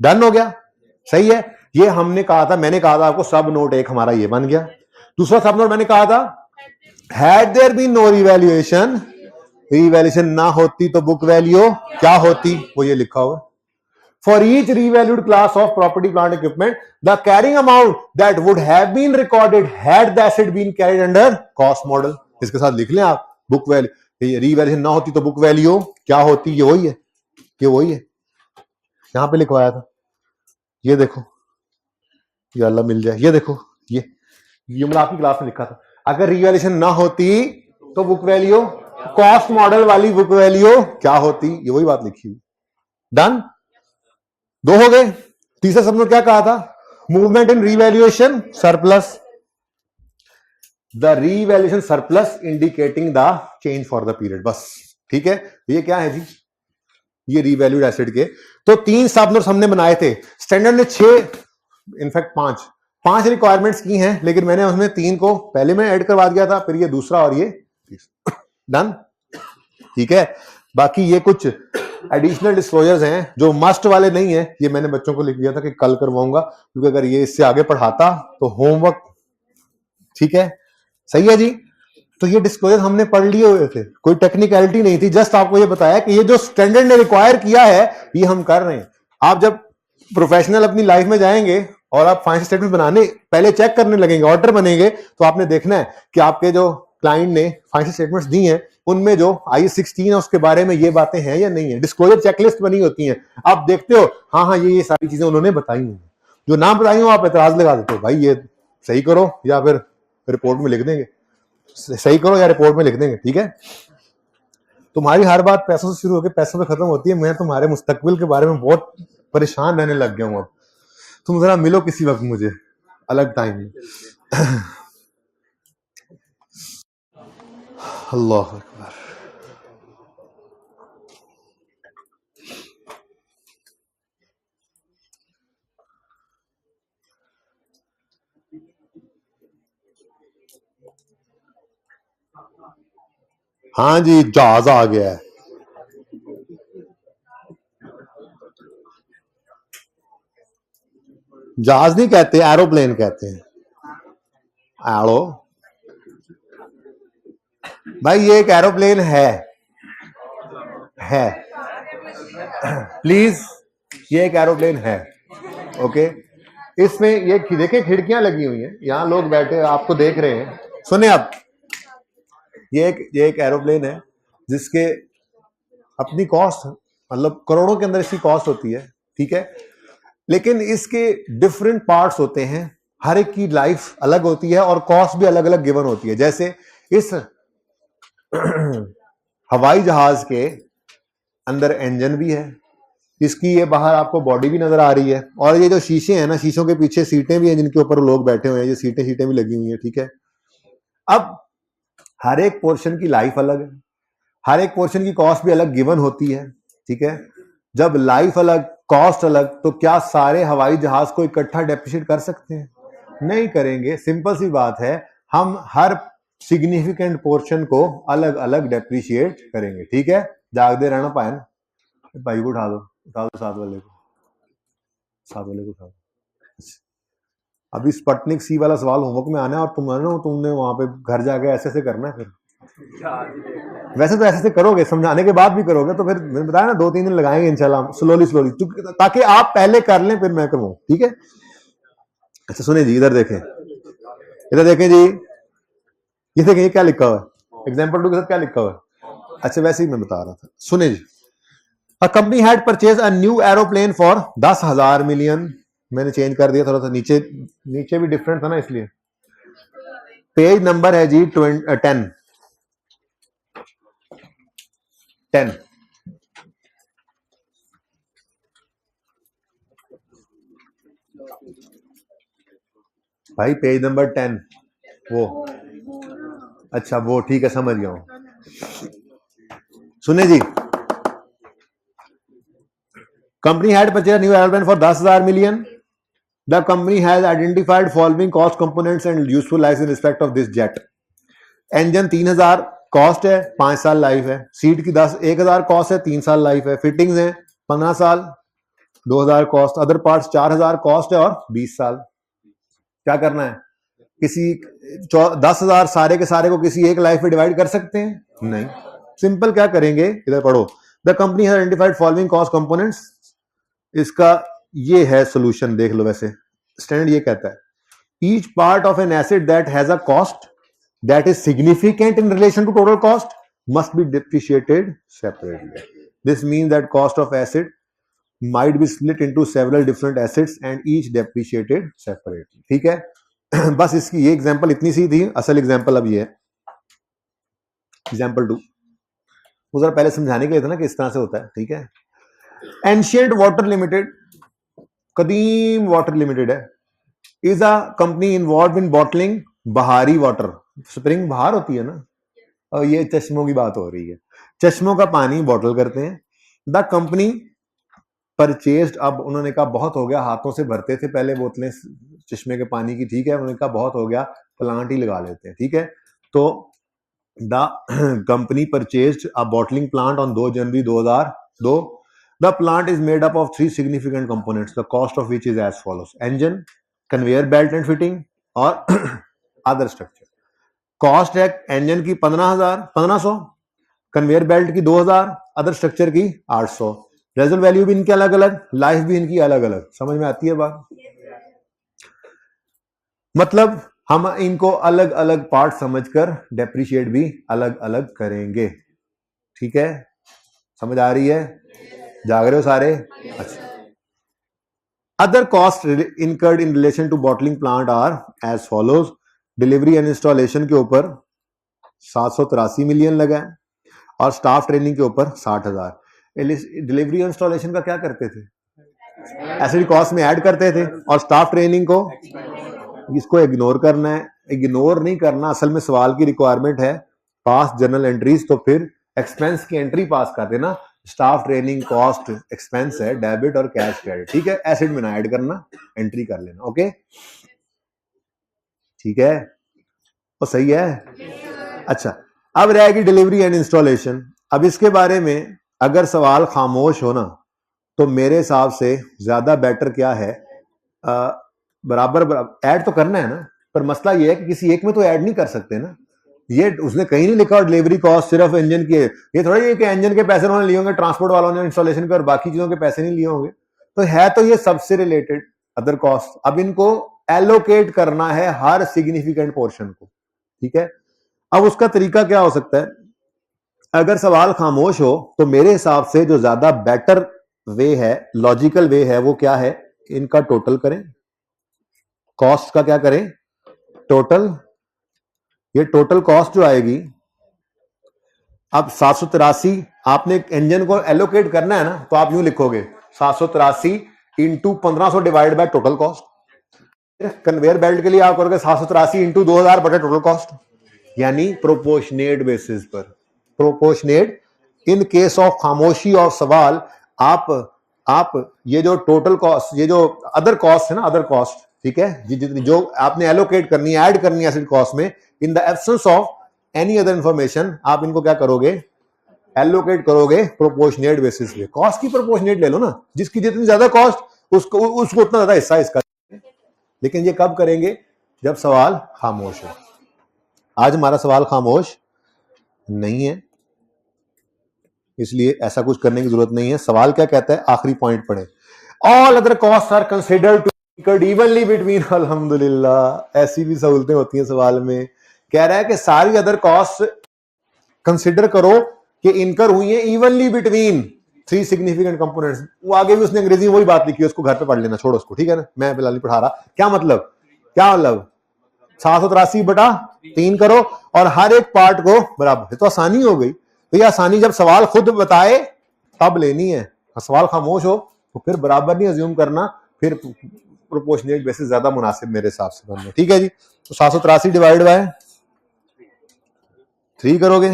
डन हो गया, सही है। ये हमने कहा था, मैंने कहा था आपको सब नोट 1 हमारा ये बन गया। दूसरा सब नोट मैंने कहा था, had there been no revaluation, revaluation ना होती तो बुक वैल्यू क्या होती, वो ये लिखा हुआ। For each revalued class of property plant equipment the carrying amount that would have been recorded had the asset been carried under cost model, इसके साथ लिख लें आप, बुक वैल्यू, रिवैल्यूएशन ना होती तो बुक वैल्यू क्या होती, ये वही है, ये वही है, यहां पे लिखवाया था। ये देखो, ये अल्लाह मिल जाए, ये देखो, ये मतलब आपकी क्लास में लिखा था, अगर रिवैल्यूएशन ना होती तो बुक वैल्यू, कॉस्ट मॉडल वाली बुक वैल्यू क्या होती, ये वही बात लिखी हुई। डन, 2 हो गए। तीसरा सब क्या कहा था, movement in revaluation surplus, the revaluation surplus indicating the change for the period, बस, ठीक है। ये क्या है जी, ये रिवैल्यूड एसेट के तो 3 सब नोट्स हमने बनाए थे। स्टैंडर्ड ने 6, इनफैक्ट 5 रिक्वायरमेंट्स की हैं, लेकिन मैंने उसमें 3 को पहले में ऐड करवा दिया था, फिर ये दूसरा और ये डन, ठीक है। बाकी ये कुछ एडिशनल डिस्क्लोजर्स हैं जो मस्ट वाले नहीं है, ये मैंने बच्चों को लिख दिया था कि कल करवाऊंगा, क्योंकि अगर ये इससे आगे पढ़ाता तो होमवर्क, ठीक है, सही है जी। तो ये डिस्क्लोजर हमने पढ़ लिए हुए थे, कोई टेक्निकलिटी नहीं थी, जस्ट आपको ये बताया कि ये जो स्टैंडर्ड ने रिक्वायर किया है ये हम कर रहे हैं। आप जब प्रोफेशनल अपनी लाइफ में जाएंगे और आप फाइनेंशियल स्टेटमेंट बनाने पहले चेक करने लगेंगे, ऑर्डर बनेंगे, तो आपने देखना है कि आपके जो क्लाइंट ने फाइनेंशियल स्टेटमेंट्स दी हैं उनमें जो IAS 16 है उसके बारे में ये बातें हैं या नहीं है, डिस्क्लोजर चेकलिस्ट बनी होती हैं, आप देखते हो हाँ हाँ ये सारी चीजें उन्होंने बताई हुई, जो ना बताई हो आप एतराज लगा देते हो, भाई ये सही करो या फिर रिपोर्ट में लिख देंगे, सही करो या रिपोर्ट में लिख देंगे, ठीक है। तुम्हारी हर बात पैसों से शुरू होकर पैसों पे खत्म होती है, मैं तुम्हारे मुस्तकबिल के बारे में बहुत परेशान रहने लग गया हूं। अब तुम जरा मिलो किसी वक्त मुझे अलग टाइम में। अल्लाह अकबर। हाँ जी, जहाज आ गया है। जहाज नहीं कहते, एरोप्लेन कहते हैं। एरो भाई, ये एक एरोप्लेन है प्लीज, ये एक एरोप्लेन है। ओके, इसमें ये देखिए खिड़कियां लगी हुई हैं, यहां लोग बैठे आपको देख रहे हैं। सुने आप, ये एक एरोप्लेन है जिसके अपनी कॉस्ट मतलब करोड़ों के अंदर इसकी कॉस्ट होती है, ठीक है। लेकिन इसके डिफरेंट पार्ट्स होते हैं, हर एक की लाइफ अलग होती है और कॉस्ट भी अलग अलग गिवन होती है। जैसे इस हवाई जहाज के अंदर इंजन भी है, इसकी ये बाहर आपको बॉडी भी नजर आ रही है, और ये जो शीशे हैं ना, शीशों के पीछे सीटें भी हैं जिनके ऊपर लोग बैठे हुए हैं, ये सीटें भी लगी हुई हैं, ठीक है। अब हर एक पोर्शन की लाइफ अलग है, हर एक पोर्शन की कॉस्ट भी अलग गिवन होती है, ठीक है। जब लाइफ अलग, कॉस्ट अलग, तो क्या सारे हवाई जहाज को इकट्ठा डेप्रिशिएट कर सकते हैं? नहीं करेंगे। सिंपल सी बात है, हम हर सिग्निफिकेंट पोर्शन को अलग अलग डेप्रिशिएट करेंगे, ठीक है। जागते रहना पाए ना, भाई को उठा दो साथ वाले को, उठा दो। अभी स्पटनिक सी वाला सवाल होमवर्क में आना है, और तुमने वहां पे घर जाके ऐसे करना है। फिर वैसे तो ऐसे करोगे, समझाने के बाद भी करोगे, तो फिर मैंने बताया ना 2-3 दिन लगाएंगे इंशाल्लाह, स्लोली ताकि आप पहले कर लें फिर मैं करूँ, ठीक है। अच्छा सुने जी, इधर देखें जी, ये देखें, ये क्या लिखा हुआ है, एग्जाम्पल 2 के साथ क्या लिखा हुआ है। अच्छा वैसे ही मैं बता रहा था, सुने जी। A company had purchased a new aeroplane for 10,000 million। मैंने चेंज कर दिया थोड़ा सा, नीचे भी डिफरेंट था ना, इसलिए। पेज नंबर है जी 10। भाई पेज नंबर 10 वो, अच्छा वो ठीक है, समझ गया हूं। सुने जी, company had purchase new airplane for 10,000 million। The company has identified following cost components and useful lives in respect of this jet। Engine 3,000 cost है, 5 साल लाइफ है। सीट की 1,000 कॉस्ट है, 3 साल लाइफ है। फिटिंग्स है 15 साल, 2,000 कॉस्ट। अदर पार्ट्स 4,000 कॉस्ट है और 20 साल। क्या करना है, किसी 10,000 सारे के सारे को किसी एक लाइफ में डिवाइड कर सकते हैं? नहीं। सिंपल क्या करेंगे, इधर पढ़ो। The company has identified following cost components. इसका ये है सोल्यूशन, देख लो। वैसे स्टैंडर्ड ये कहता है, each part of an asset that has a cost that is significant in relation to total cost must be depreciated separately. This means that cost of asset might be split into several different assets and each depreciated separately, ठीक है। बस इसकी ये एग्जांपल इतनी सी थी, असल एग्जांपल अब ये है, एग्जांपल 2। वो जरा पहले समझाने के लिए था ना कि इस तरह से होता है, ठीक है। एंशिएंट वाटर लिमिटेड, कदीम वाटर लिमिटेड है, is a company involve in bottling बहारी वाटर। स्प्रिंग बाहर होती है ना, और ये चश्मों की बात हो रही है, चश्मों का पानी बॉटल करते हैं। द कंपनी परचेस्ड, अब उन्होंने कहा बहुत हो गया, हाथों से भरते थे पहले बोतलें चश्मे के पानी की, ठीक है। उन्होंने कहा बहुत हो गया, प्लांट ही लगा लेते हैं, ठीक है। तो the company purchased a bottling plant on 2 January 2002। The plant is made up of 3 significant components, the cost of which is as follows. Engine, conveyor belt and fitting और अदर स्ट्रक्चर। कॉस्ट है इंजन की 1500, कन्वेयर बेल्ट की 2000, अदर स्ट्रक्चर की 800। रेजल वैल्यू भी इनके अलग अलग, लाइफ भी इनकी अलग अलग। समझ में आती है बात? मतलब हम इनको अलग अलग पार्ट समझकर डेप्रिशिएट भी अलग अलग करेंगे, ठीक है। समझ आ रही है? जाग रहे हो सारे? अच्छा। Other cost incurred in relation to bottling plant are as follows. Delivery and installation के ऊपर 783 मिलियन लगा है, और स्टाफ ट्रेनिंग के ऊपर 60,000। डिलीवरी इंस्टॉलेशन का क्या करते थे, एसिड कॉस्ट में ऐड करते थे, और स्टाफ ट्रेनिंग को इसको इग्नोर करना है। इग्नोर नहीं करना, असल में सवाल की रिक्वायरमेंट है पास जर्नल एंट्रीज, तो फिर एक्सपेंस की एंट्री पास कर देना। स्टाफ ट्रेनिंग कॉस्ट एक्सपेंस है, डेबिट और कैश क्रेडिट, ठीक है। एसिड में ना ऐड करना, एंट्री कर लेना, ओके ठीक है। तो सही है। अच्छा, अब रहेगी डिलीवरी एंड इंस्टॉलेशन। अब इसके बारे में अगर सवाल खामोश हो ना, तो मेरे हिसाब से ज्यादा बेटर क्या है, बराबर ऐड तो करना है ना, पर मसला ये है कि किसी एक में तो ऐड नहीं कर सकते ना। ये उसने कहीं नहीं लिखा और डिलीवरी कॉस्ट सिर्फ इंजन की है। ये थोड़ा ये कि इंजन के पैसे उन्होंने लिए होंगे, ट्रांसपोर्ट वालों ने इंस्टॉलेशन के और बाकी चीजों के पैसे नहीं लिए होंगे। तो है तो ये सबसे रिलेटेड अदर कॉस्ट। अब इनको एलोकेट करना है हर सिग्निफिकेंट पोर्शन को, ठीक है। अब उसका तरीका क्या हो सकता है, अगर सवाल खामोश हो तो मेरे हिसाब से जो ज्यादा बेटर वे है, लॉजिकल वे है, वो क्या है, इनका टोटल करें, कॉस्ट का क्या करें, टोटल। ये टोटल कॉस्ट जो आएगी, अब 783 आपने इंजन को एलोकेट करना है ना, तो आप यूं लिखोगे 783 into 1500 divide by total cost. Conveyor belt के लिए आप करोगे 783 इंटू 2000 बटे टोटल कॉस्ट, यानी प्रोपोर्शनेट बेसिस पर, प्रोपोर्शनेट। इन केस ऑफ खामोशी और सवाल आप ये जो टोटल कॉस्ट, ये जो अदर कॉस्ट है ना, अदर कॉस्ट, ठीक है, जितनी जो आपने एलोकेट करनी है, ऐड करनी है एसिड कॉस्ट में, in the absence of any other information, आप इनको क्या करोगे, एलोकेट करोगे प्रोपोर्शनेट बेसिस पे। कॉस्ट की प्रोपोर्शनेट ले लो ना, जिसकी जितनी ज्यादा कॉस्ट उसको उतना ज्यादा हिस्सा इसका। लेकिन ये कब करेंगे, जब सवाल खामोश हो। आज हमारा सवाल खामोश नहीं है, इसलिए ऐसा कुछ करने की जरूरत नहीं है। सवाल क्या कहता है, आखिरी पॉइंट पढ़े, all other cost are considered to be evenly between. अल्हम्दुलिल्लाह, ऐसी भी सहूलतें होती हैं सवाल में। कह रहा है कि सारी अदर कॉस्ट कंसिडर करो कि इनकर हुई है evenly between three significant components. वो आगे भी उसने अंग्रेजी में वही बात लिखी है, उसको घर पे पढ़ लेना, छोड़ो उसको, ठीक है ना, मैं फिलहाल नहीं पढ़ा रहा। क्या मतलब 783 बटा 3 करो और हर एक पार्ट को बराबर। तो आसानी हो गई। तो ये आसानी जब सवाल खुद बताए तब लेनी है, सवाल खामोश हो तो फिर बराबर नहीं अज्यूम करना, फिर प्रोपोर्शनेट बेसिस ज्यादा मुनासिब मेरे हिसाब से बनना, ठीक है जी। तो 783 डिवाइड बाय 3 करोगे,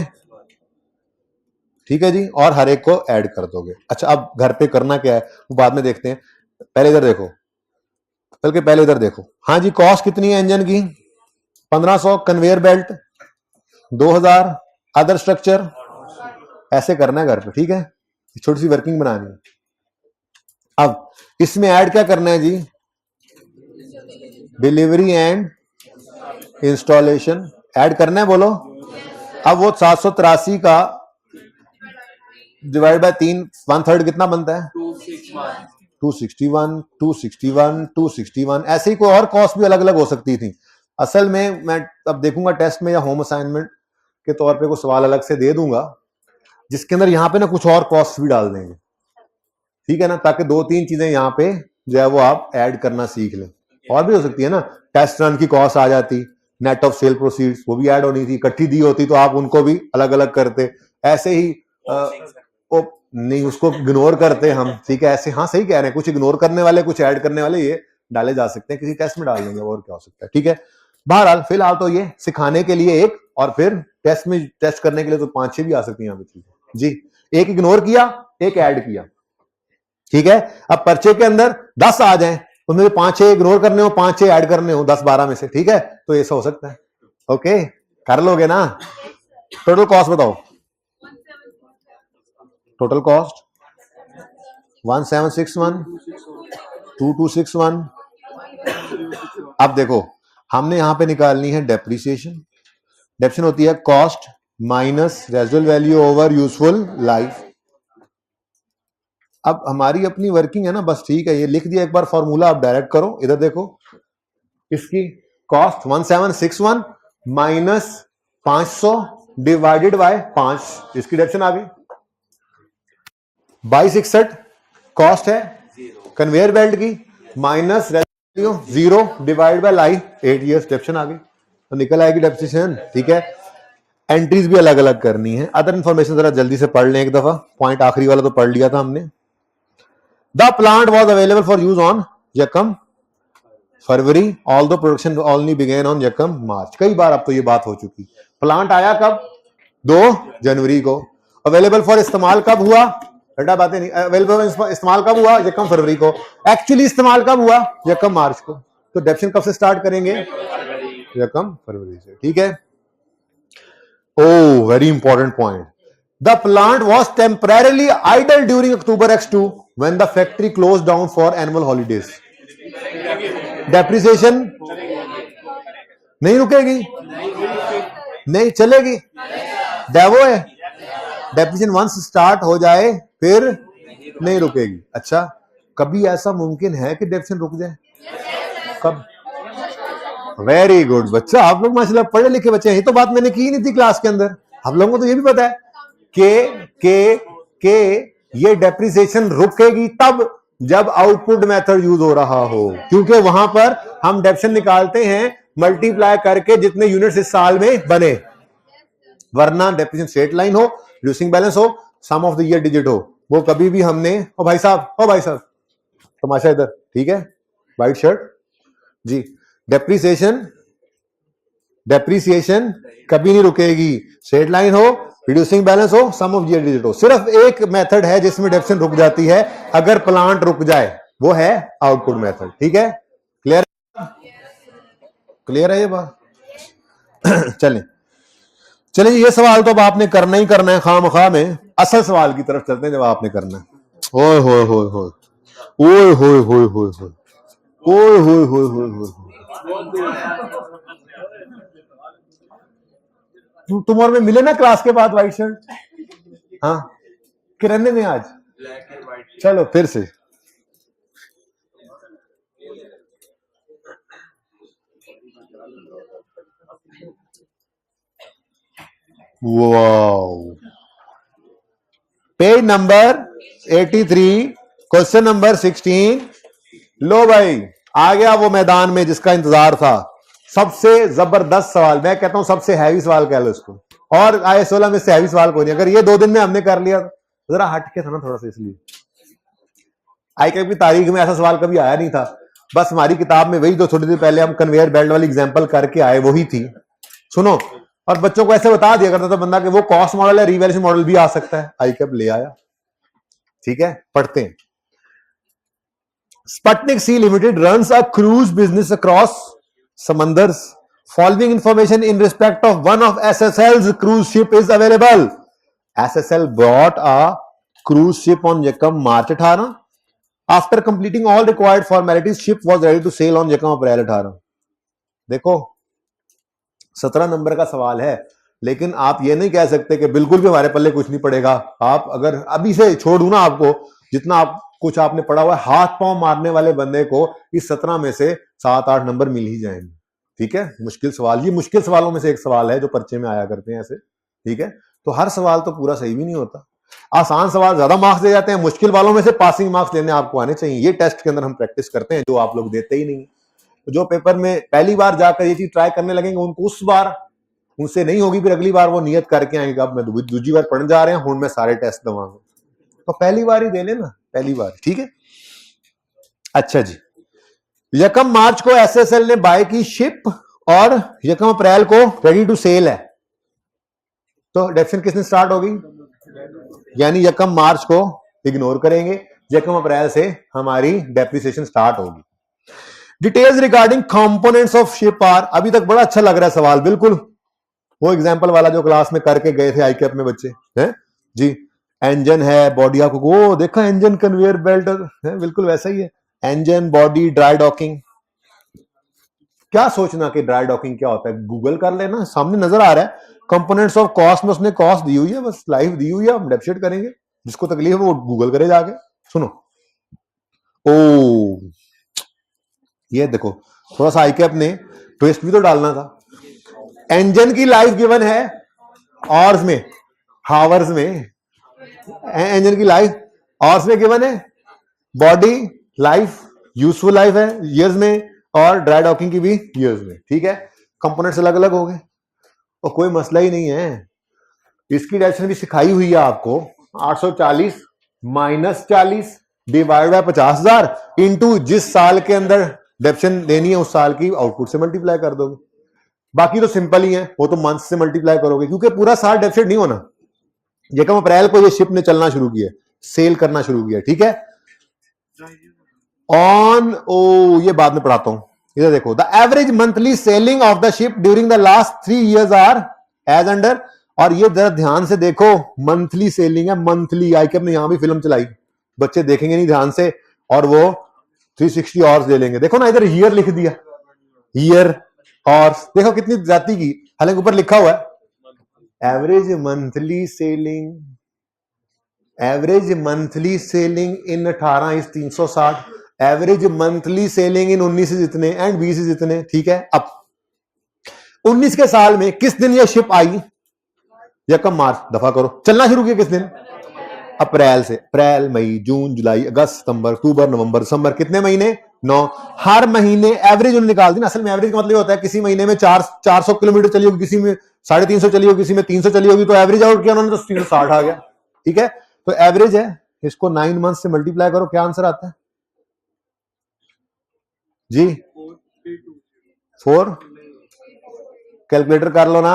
ठीक है जी, और हर एक को ऐड कर दोगे। अच्छा, अब घर पे करना क्या है वो बाद में देखते हैं, पहले इधर देखो, बल्कि पहले इधर देखो। हाँ जी, कॉस्ट कितनी है इंजन की, 1500, कन्वेयर बेल्ट 2000, अदर स्ट्रक्चर, ऐसे करना है घर पे, ठीक है, छोटी सी वर्किंग बनानी है। अब इसमें ऐड क्या करना है जी, डिलीवरी एंड इंस्टॉलेशन ऐड करना है, बोलो। अब वो 783 का डिवाइड बाय 3, 1/3 कितना बनता है, 261, 261, 261। ऐसे ही कोई और कॉस्ट भी अलग अलग हो सकती थी। असल में मैं अब देखूंगा टेस्ट में या होम असाइनमेंट के तौर पे कोई सवाल अलग से दे दूंगा, जिसके अंदर यहाँ पे ना कुछ और कॉस्ट भी डाल देंगे, ठीक है ना, ताकि 2-3 चीजें यहाँ पे जो है वो आप ऐड करना सीख लें। और भी हो सकती है ना, टेस्ट रन की कॉस्ट आ जाती, नेट ऑफ सेल प्रोसीड्स वो भी ऐड होनी थी, इकट्ठी दी होती तो आप उनको भी अलग अलग करते। ऐसे ही नहीं, उसको इग्नोर करते हम, ठीक है, ऐसे। हाँ सही कह रहे हैं, कुछ इग्नोर करने वाले, कुछ ऐड करने वाले, ये डाले जा सकते हैं, किसी टेस्ट में डाल देंगे और क्या हो सकता है, ठीक है। बहरहाल फिलहाल तो ये सिखाने के लिए एक, और फिर टेस्ट में टेस्ट करने के लिए तो 5-6 भी आ सकती हैं यहाँ पे जी। एक इग्नोर किया, एक ऐड किया, ठीक है। अब पर्चे के अंदर 10 आ जाए, उनमें 5-6 इग्नोर करने हो, 5-6 ऐड करने हो, 10-12 में से, ठीक है, तो ऐसा हो सकता है। ओके, कर लोगे ना। टोटल कॉस्ट बताओ, टोटल कॉस्ट 1761, 2261। अब देखो, हमने यहां पे निकालनी है डेप्रिसिएशन। डेप्रिसिएशन होती है cost minus residual value over useful life. अब हमारी अपनी वर्किंग है ना, बस ठीक है, ये लिख दिया एक बार फॉर्मूला, आप डायरेक्ट करो। इधर देखो, इसकी कॉस्ट 1761 माइनस 500 डिवाइडेड बाय 5, इसकी डेप्रिसिएशन आ गई 2261। कॉस्ट है कन्वेयर बेल्ट की, minus 0 divide by life 8 years, depreciation आ गई, तो निकल आएगी डेप्रिसिएशन, ठीक है। एंट्रीज भी अलग अलग करनी है। अदर इंफॉर्मेशन जरा जल्दी से पढ़ लें एक दफा, पॉइंट आखिरी वाला तो पढ़ लिया था हमने। The plant was available for use on यकम February, all the production only begin on यकम मार्च। कई बार अब तो ये बात हो चुकी। प्लांट आया कब, 2 जनवरी को। अवेलेबल फॉर इस्तेमाल कब हुआ, बेटा बातें नहीं, अवेलेबल इस्तेमाल कब हुआ, यकम फरवरी को। एक्चुअली इस्तेमाल कब हुआ, यकम मार्च को। तो डेप्रिसिएशन कब से स्टार्ट करेंगे, यकम फरवरी से, ठीक है। Oh, very important point. The plant was temporarily idle during October X2 when the factory closed down for annual holidays. Depreciation नहीं रुकेगी, नहीं चलेगी, डेवो है. डेप्रिसिएशन वंस स्टार्ट हो जाए फिर नहीं रुकेगी. अच्छा, कभी ऐसा मुमकिन है कि डेप्रिसिएशन रुक जाए? कब? वेरी गुड बच्चा, आप लोग माशाल्लाह पढ़े लिखे बच्चे हैं. ये तो बात मैंने की नहीं थी क्लास के अंदर. आप लोगों को तो ये भी पता है कि ये डेप्रिसिएशन रुकेगी तब जब आउटपुट मेथड यूज हो रहा हो, क्योंकि वहां पर हम डेप्रिसिएशन निकालते हैं मल्टीप्लाई करके जितने यूनिट्स इस साल में बने. वरना डेप्रिसिएशन स्ट्रेट लाइन हो, रिड्यूसिंग बैलेंस हो, सम ऑफ द ईयर डिजिट हो, वो कभी भी हमने. ओ भाई साहब तमाशा इधर, ठीक है, वाइट शर्ट जी. डेप्रिसिएशन कभी नहीं रुकेगी, स्ट्रेट लाइन हो, रिड्यूसिंग बैलेंस हो, सम ऑफ ईयर डिजिट हो. सिर्फ एक मेथड है जिसमें डेप्रिसिएशन रुक जाती है अगर प्लांट रुक जाए, वो है आउटपुट मेथड. ठीक है, क्लियर है ये बात? चलें ये सवाल तो अब आपने करना ही करना है खामखा में. असल सवाल की तरफ चलते हैं जब आपने करना है. ओए होए होए होए ओए होए होए होए ओए होए होए होए होए. तुम और मैं मिले ना क्लास के बाद वाइट शर्ट? हाँ, किरने में आज. चलो फिर से. Wow, page number 83, question number 16. लो भाई, आ गया वो मैदान में जिसका इंतजार था. सबसे जबरदस्त सवाल, मैं कहता हूं सबसे हैवी सवाल कह लो इसको, और IAS 16 में से हैवी सवाल कोई नहीं. अगर ये 2 दिन में हमने कर लिया, जरा हट के था ना थोड़ा सा, इसलिए ICAP की तारीख में ऐसा सवाल कभी आया नहीं था. बस हमारी किताब में वही जो थोड़ी देर पहले हम कन्वेयर बेल्ट वाली एग्जांपल करके आए वही थी. सुनो, और बच्चों को ऐसे बता दिया करता था बंदा कि वो कॉस्ट मॉडल है, रिवैल्यूएशन मॉडल भी आ सकता है. ICAP ले आया. ठीक है, पढ़ते हैं. Sputnik Sea Limited runs a cruise business across samandars. Following information in respect of one of SSL's cruise ship is available. SSL bought a cruise ship on Yakam March 18. After completing all required formalities, ship was ready to sail on Yakam April 18. देखो 17 नंबर का सवाल है, लेकिन आप ये नहीं कह सकते कि बिल्कुल भी हमारे पल्ले कुछ नहीं पड़ेगा. आप अगर अभी से छोड़ दूं ना आपको, जितना आप कुछ आपने पढ़ा हुआ है, हाथ पांव मारने वाले बंदे को इस 17 में से 7-8 नंबर मिल ही जाएंगे. ठीक है, मुश्किल सवाल, ये मुश्किल सवालों में से एक सवाल है जो पर्चे में आया करते हैं ऐसे. ठीक है, तो हर सवाल तो पूरा सही भी नहीं होता. आसान सवाल ज्यादा मार्क्स दे जाते हैं, मुश्किल वालों में से पासिंग मार्क्स लेने आपको आने चाहिए. ये टेस्ट के अंदर हम प्रैक्टिस करते हैं, जो आप लोग देते ही नहीं. जो पेपर में पहली बार जाकर ये चीज ट्राई करने लगेंगे, उनको उस बार उनसे नहीं होगी, फिर अगली बार वो नियत करके आएंगे, अब मैं दूसरी बार पढ़ने जा रहे हैं, हूं मैं सारे टेस्ट दवाऊंगा. तो पहली बार ही दे लेना, पहली बार. ठीक है, अच्छा जी. यकम मार्च को SSL ने बाय की शिप और यकम अप्रैल को रेडी टू सेल है. तो डेप्रिसिएशन किसने स्टार्ट होगी? यानी यकम मार्च को इग्नोर करेंगे, यकम अप्रैल से हमारी डेप्रिसिएशन स्टार्ट होगी. Details regarding components of ship are. अभी तक बड़ा अच्छा लग रहा है सवाल, बिल्कुल वो एग्जांपल वाला जो क्लास में करके गए थे ICAP में बच्चे हैं जी. इंजन है, बॉडी, आपको वो देखा इंजन, कन्वेयर बेल्ट है, बिल्कुल वैसा ही है. Engine, body, dry docking. क्या सोचना कि ड्राई डॉकिंग क्या होता है, गूगल कर लेना, सामने नजर आ रहा है. कंपोनेंट्स ऑफ कॉस्ट में उसने कॉस्ट दी हुई है, बस लाइव दी हुई है, हम डेप्रिसिएट करेंगे. जिसको तकलीफ है वो गूगल करे जाके. सुनो, ओ ये देखो, थोड़ा सा ICAP ने ट्विस्ट भी तो डालना था. इंजन की लाइफ गिवन है आवर्स में, हावर्स में. इंजन की लाइफ आवर्स में गिवन है. बॉडी लाइफ, यूजफुल लाइफ है ईयर्स में, और ड्राई डॉकिंग की भी ईयर्स में. ठीक है, कंपोनेंट्स अलग अलग हो गए और कोई मसला ही नहीं है. इसकी डेफिनेशन भी सिखाई हुई है आपको. 840 माइनस 40 डिवाइड बाय 50,000 इंटू जिस साल के अंदर डेफिनेशन देनी है उस साल की आउटपुट से मल्टीप्लाई कर दोगे. बाकी तो सिंपल ही है, वो तो मंथ से मल्टीप्लाई करोगे, क्योंकि पूरा साल डेफिसिट नहीं होना. यकम अप्रैल को ये शिप ने चलना शुरू किया, सेल करना शुरू किया. ठीक है, ऑन, ओ ये बाद में पढ़ाता हूं. इधर देखो, the average monthly selling of the ship during the last 3 years are as under. और ये जरा ध्यान से देखो, मंथली सेलिंग है, मंथली। आई के अपने यहां भी फिल्म चलाई, बच्चे देखेंगे नहीं ध्यान से और वो 360 आवर्स ले लेंगे। देखो ना इधर ईयर लिख दिया, ईयर आवर्स, देखो कितनी जाती की, हालांकि ऊपर लिखा हुआ है average monthly selling, average monthly selling in 18 is 360, average monthly selling in 19 is इतने एंड 20 इज इतने। ठीक है, अब 19 के साल में किस दिन ये शिप आई? या कब? मार्च, दफा करो, चलना शुरू किया किस दिन? अप्रैल से। अप्रैल, मई, जून, जुलाई, अगस्त, सितंबर, अक्टूबर, नवंबर, दिसंबर, कितने महीने? 9। हर महीने एवरेज उन्होंने निकाल दी ना। असल में एवरेज का मतलब होता है किसी महीने में 400 किलोमीटर चली होगी, किसी में 350 चली होगी, किसी में 300 चली होगी, तो एवरेज आउट किया उन्होंने तो 360 आ गया। ठीक है, तो एवरेज है, इसको 9 मंथ से मल्टीप्लाई करो, क्या आंसर आता है जी? 4, कैलकुलेटर कर लो ना,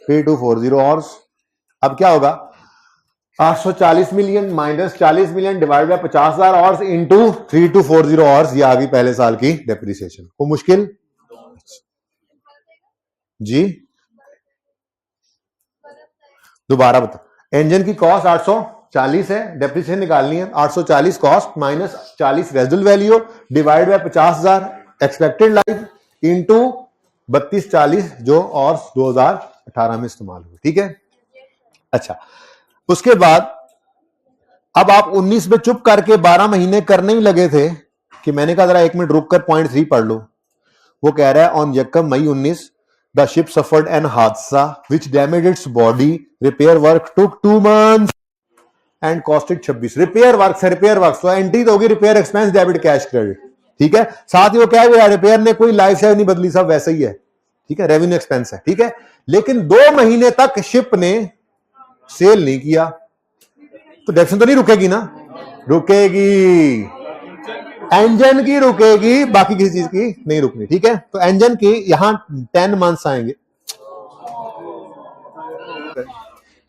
3240 और अब क्या होगा? 840 million minus 40 million divide by 50,000 और इंटू 3240 और ये आ गई पहले साल की डेप्रिसिएशन। वो मुश्किल जी? दोबारा बता, इंजन की कॉस्ट 840 है, डेप्रिसिएशन निकालनी है, 840 cost minus 40 residual value divide by 50,000 expected life into 3240 जो और 2018 में इस्तेमाल हुई। ठीक है, अच्छा, उसके बाद अब आप 19 में चुप करके 12 महीने करने ही लगे थे कि मैंने कहा जरा 1 मिनट रुक कर पॉइंट 3 पढ़ लो। वो कह रहा है ऑन यकम May 19 the ship suffered an हादसा which damage its body, repair work took 2 months and costed 26। Repair work से, रिपेयर वर्क तो एंट्री तो होगी repair expense debit cash credit. ठीक है, साथ ही वो क्या है, रिपेयर ने कोई लाइफ स्टाइल नहीं बदली, सब वैसे ही है। ठीक है, रेवेन्यू एक्सपेंस है। ठीक है, लेकिन 2 महीने तक शिप ने सेल नहीं किया तो डेप्रिसिएशन तो नहीं रुकेगी ना? रुकेगी, इंजन की रुकेगी, बाकी किसी चीज की नहीं रुकनी। ठीक है, तो इंजन की यहां 10 मंथ्स आएंगे।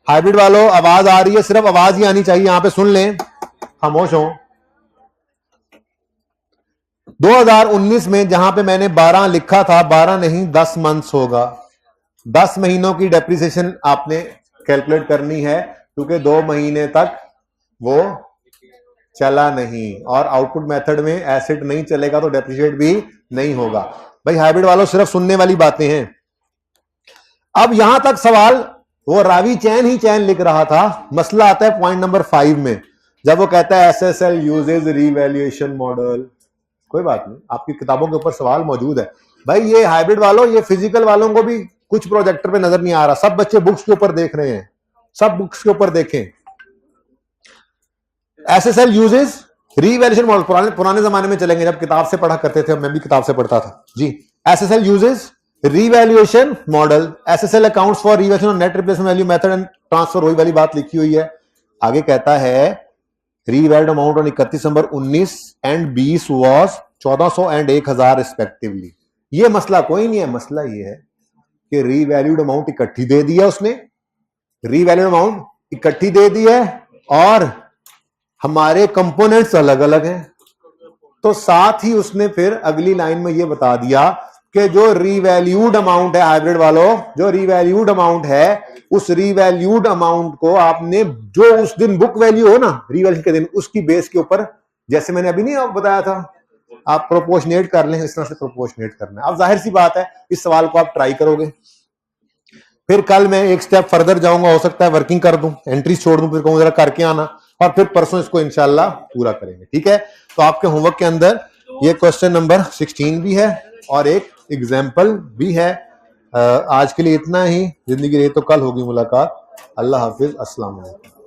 हाइब्रिड वालों आवाज आ रही है, सिर्फ आवाज ही आनी चाहिए, यहां पे सुन लें, खामोश हो। 2019 में जहां पे मैंने 12 लिखा था, 12 नहीं 10 मंथ्स होगा। 10 महीनों की डेप्रिसिएशन आपने कैलकुलेट करनी है क्योंकि 2 महीने तक वो चला नहीं, और आउटपुट मेथड में एसेट नहीं चलेगा तो डेप्रिशिएट भी नहीं होगा। भाई हाइब्रिड वालों सिर्फ सुनने वाली बातें हैं। अब यहां तक सवाल, वो रावी चैन ही चैन लिख रहा था, मसला आता है पॉइंट नंबर 5 में, जब वो कहता है एसएसएल यूजेज रीवैल्यूएशन मॉडल। कोई बात नहीं, आपकी किताबों के ऊपर सवाल मौजूद है। भाई ये हाइब्रिड वालों, ये फिजिकल वालों को भी कुछ प्रोजेक्टर पे नजर नहीं आ रहा, सब बच्चे बुक्स के ऊपर देख रहे हैं, सब बुक्स के ऊपर देखें। एसएसएल यूजेस रीवैल्यूएशन मॉडल, पुराने जमाने में चलेंगे जब किताब से पढ़ा करते थे, मैं भी किताब से पढ़ता था जी। SSL uses revaluation model, SSL accounts for revaluation net replacement value method and transfer, वही वाली बात लिखी हुई है। आगे कहता है revalued amount on 31 December 19 and 20 was 1400 and 1000 respectively. ये मसला कोई नहीं है, मसला ये है कि रीवैल्यूड अमाउंट इकट्ठी दे दी है उसने, रीवैल्यूड अमाउंट इकट्ठी दे दी है और हमारे कंपोनेंट्स अलग अलग हैं, तो साथ ही उसने फिर अगली लाइन में यह बता दिया कि जो रीवैल्यूड अमाउंट है हाइब्रिड वालों, जो रीवैल्यूड अमाउंट है, उस रीवैल्यूड अमाउंट को आपने जो उस दिन बुक वैल्यू हो ना रीवैल्यू के दिन, उसकी बेस के ऊपर, जैसे मैंने अभी नहीं बताया था, आप प्रोपोर्शनेट कर लें, इस तरह से प्रोपोर्शनेट करना है। अब जाहिर सी बात है इस सवाल को आप ट्राई करोगे, फिर कल मैं एक स्टेप फर्दर जाऊंगा, हो सकता है वर्किंग कर दूं, एंट्रीज छोड़ दूं, फिर कहूं जरा करके आना, और फिर परसों इसको इंशाल्लाह पूरा करेंगे। ठीक है, तो आपके होमवर्क के अंदर ये क्वेश्चन नंबर 16 भी है और एक एग्जाम्पल भी है। आज के लिए इतना ही, जिंदगी रही तो कल होगी मुलाकात। अल्लाह हाफिज, अस्सलाम वालेकुम।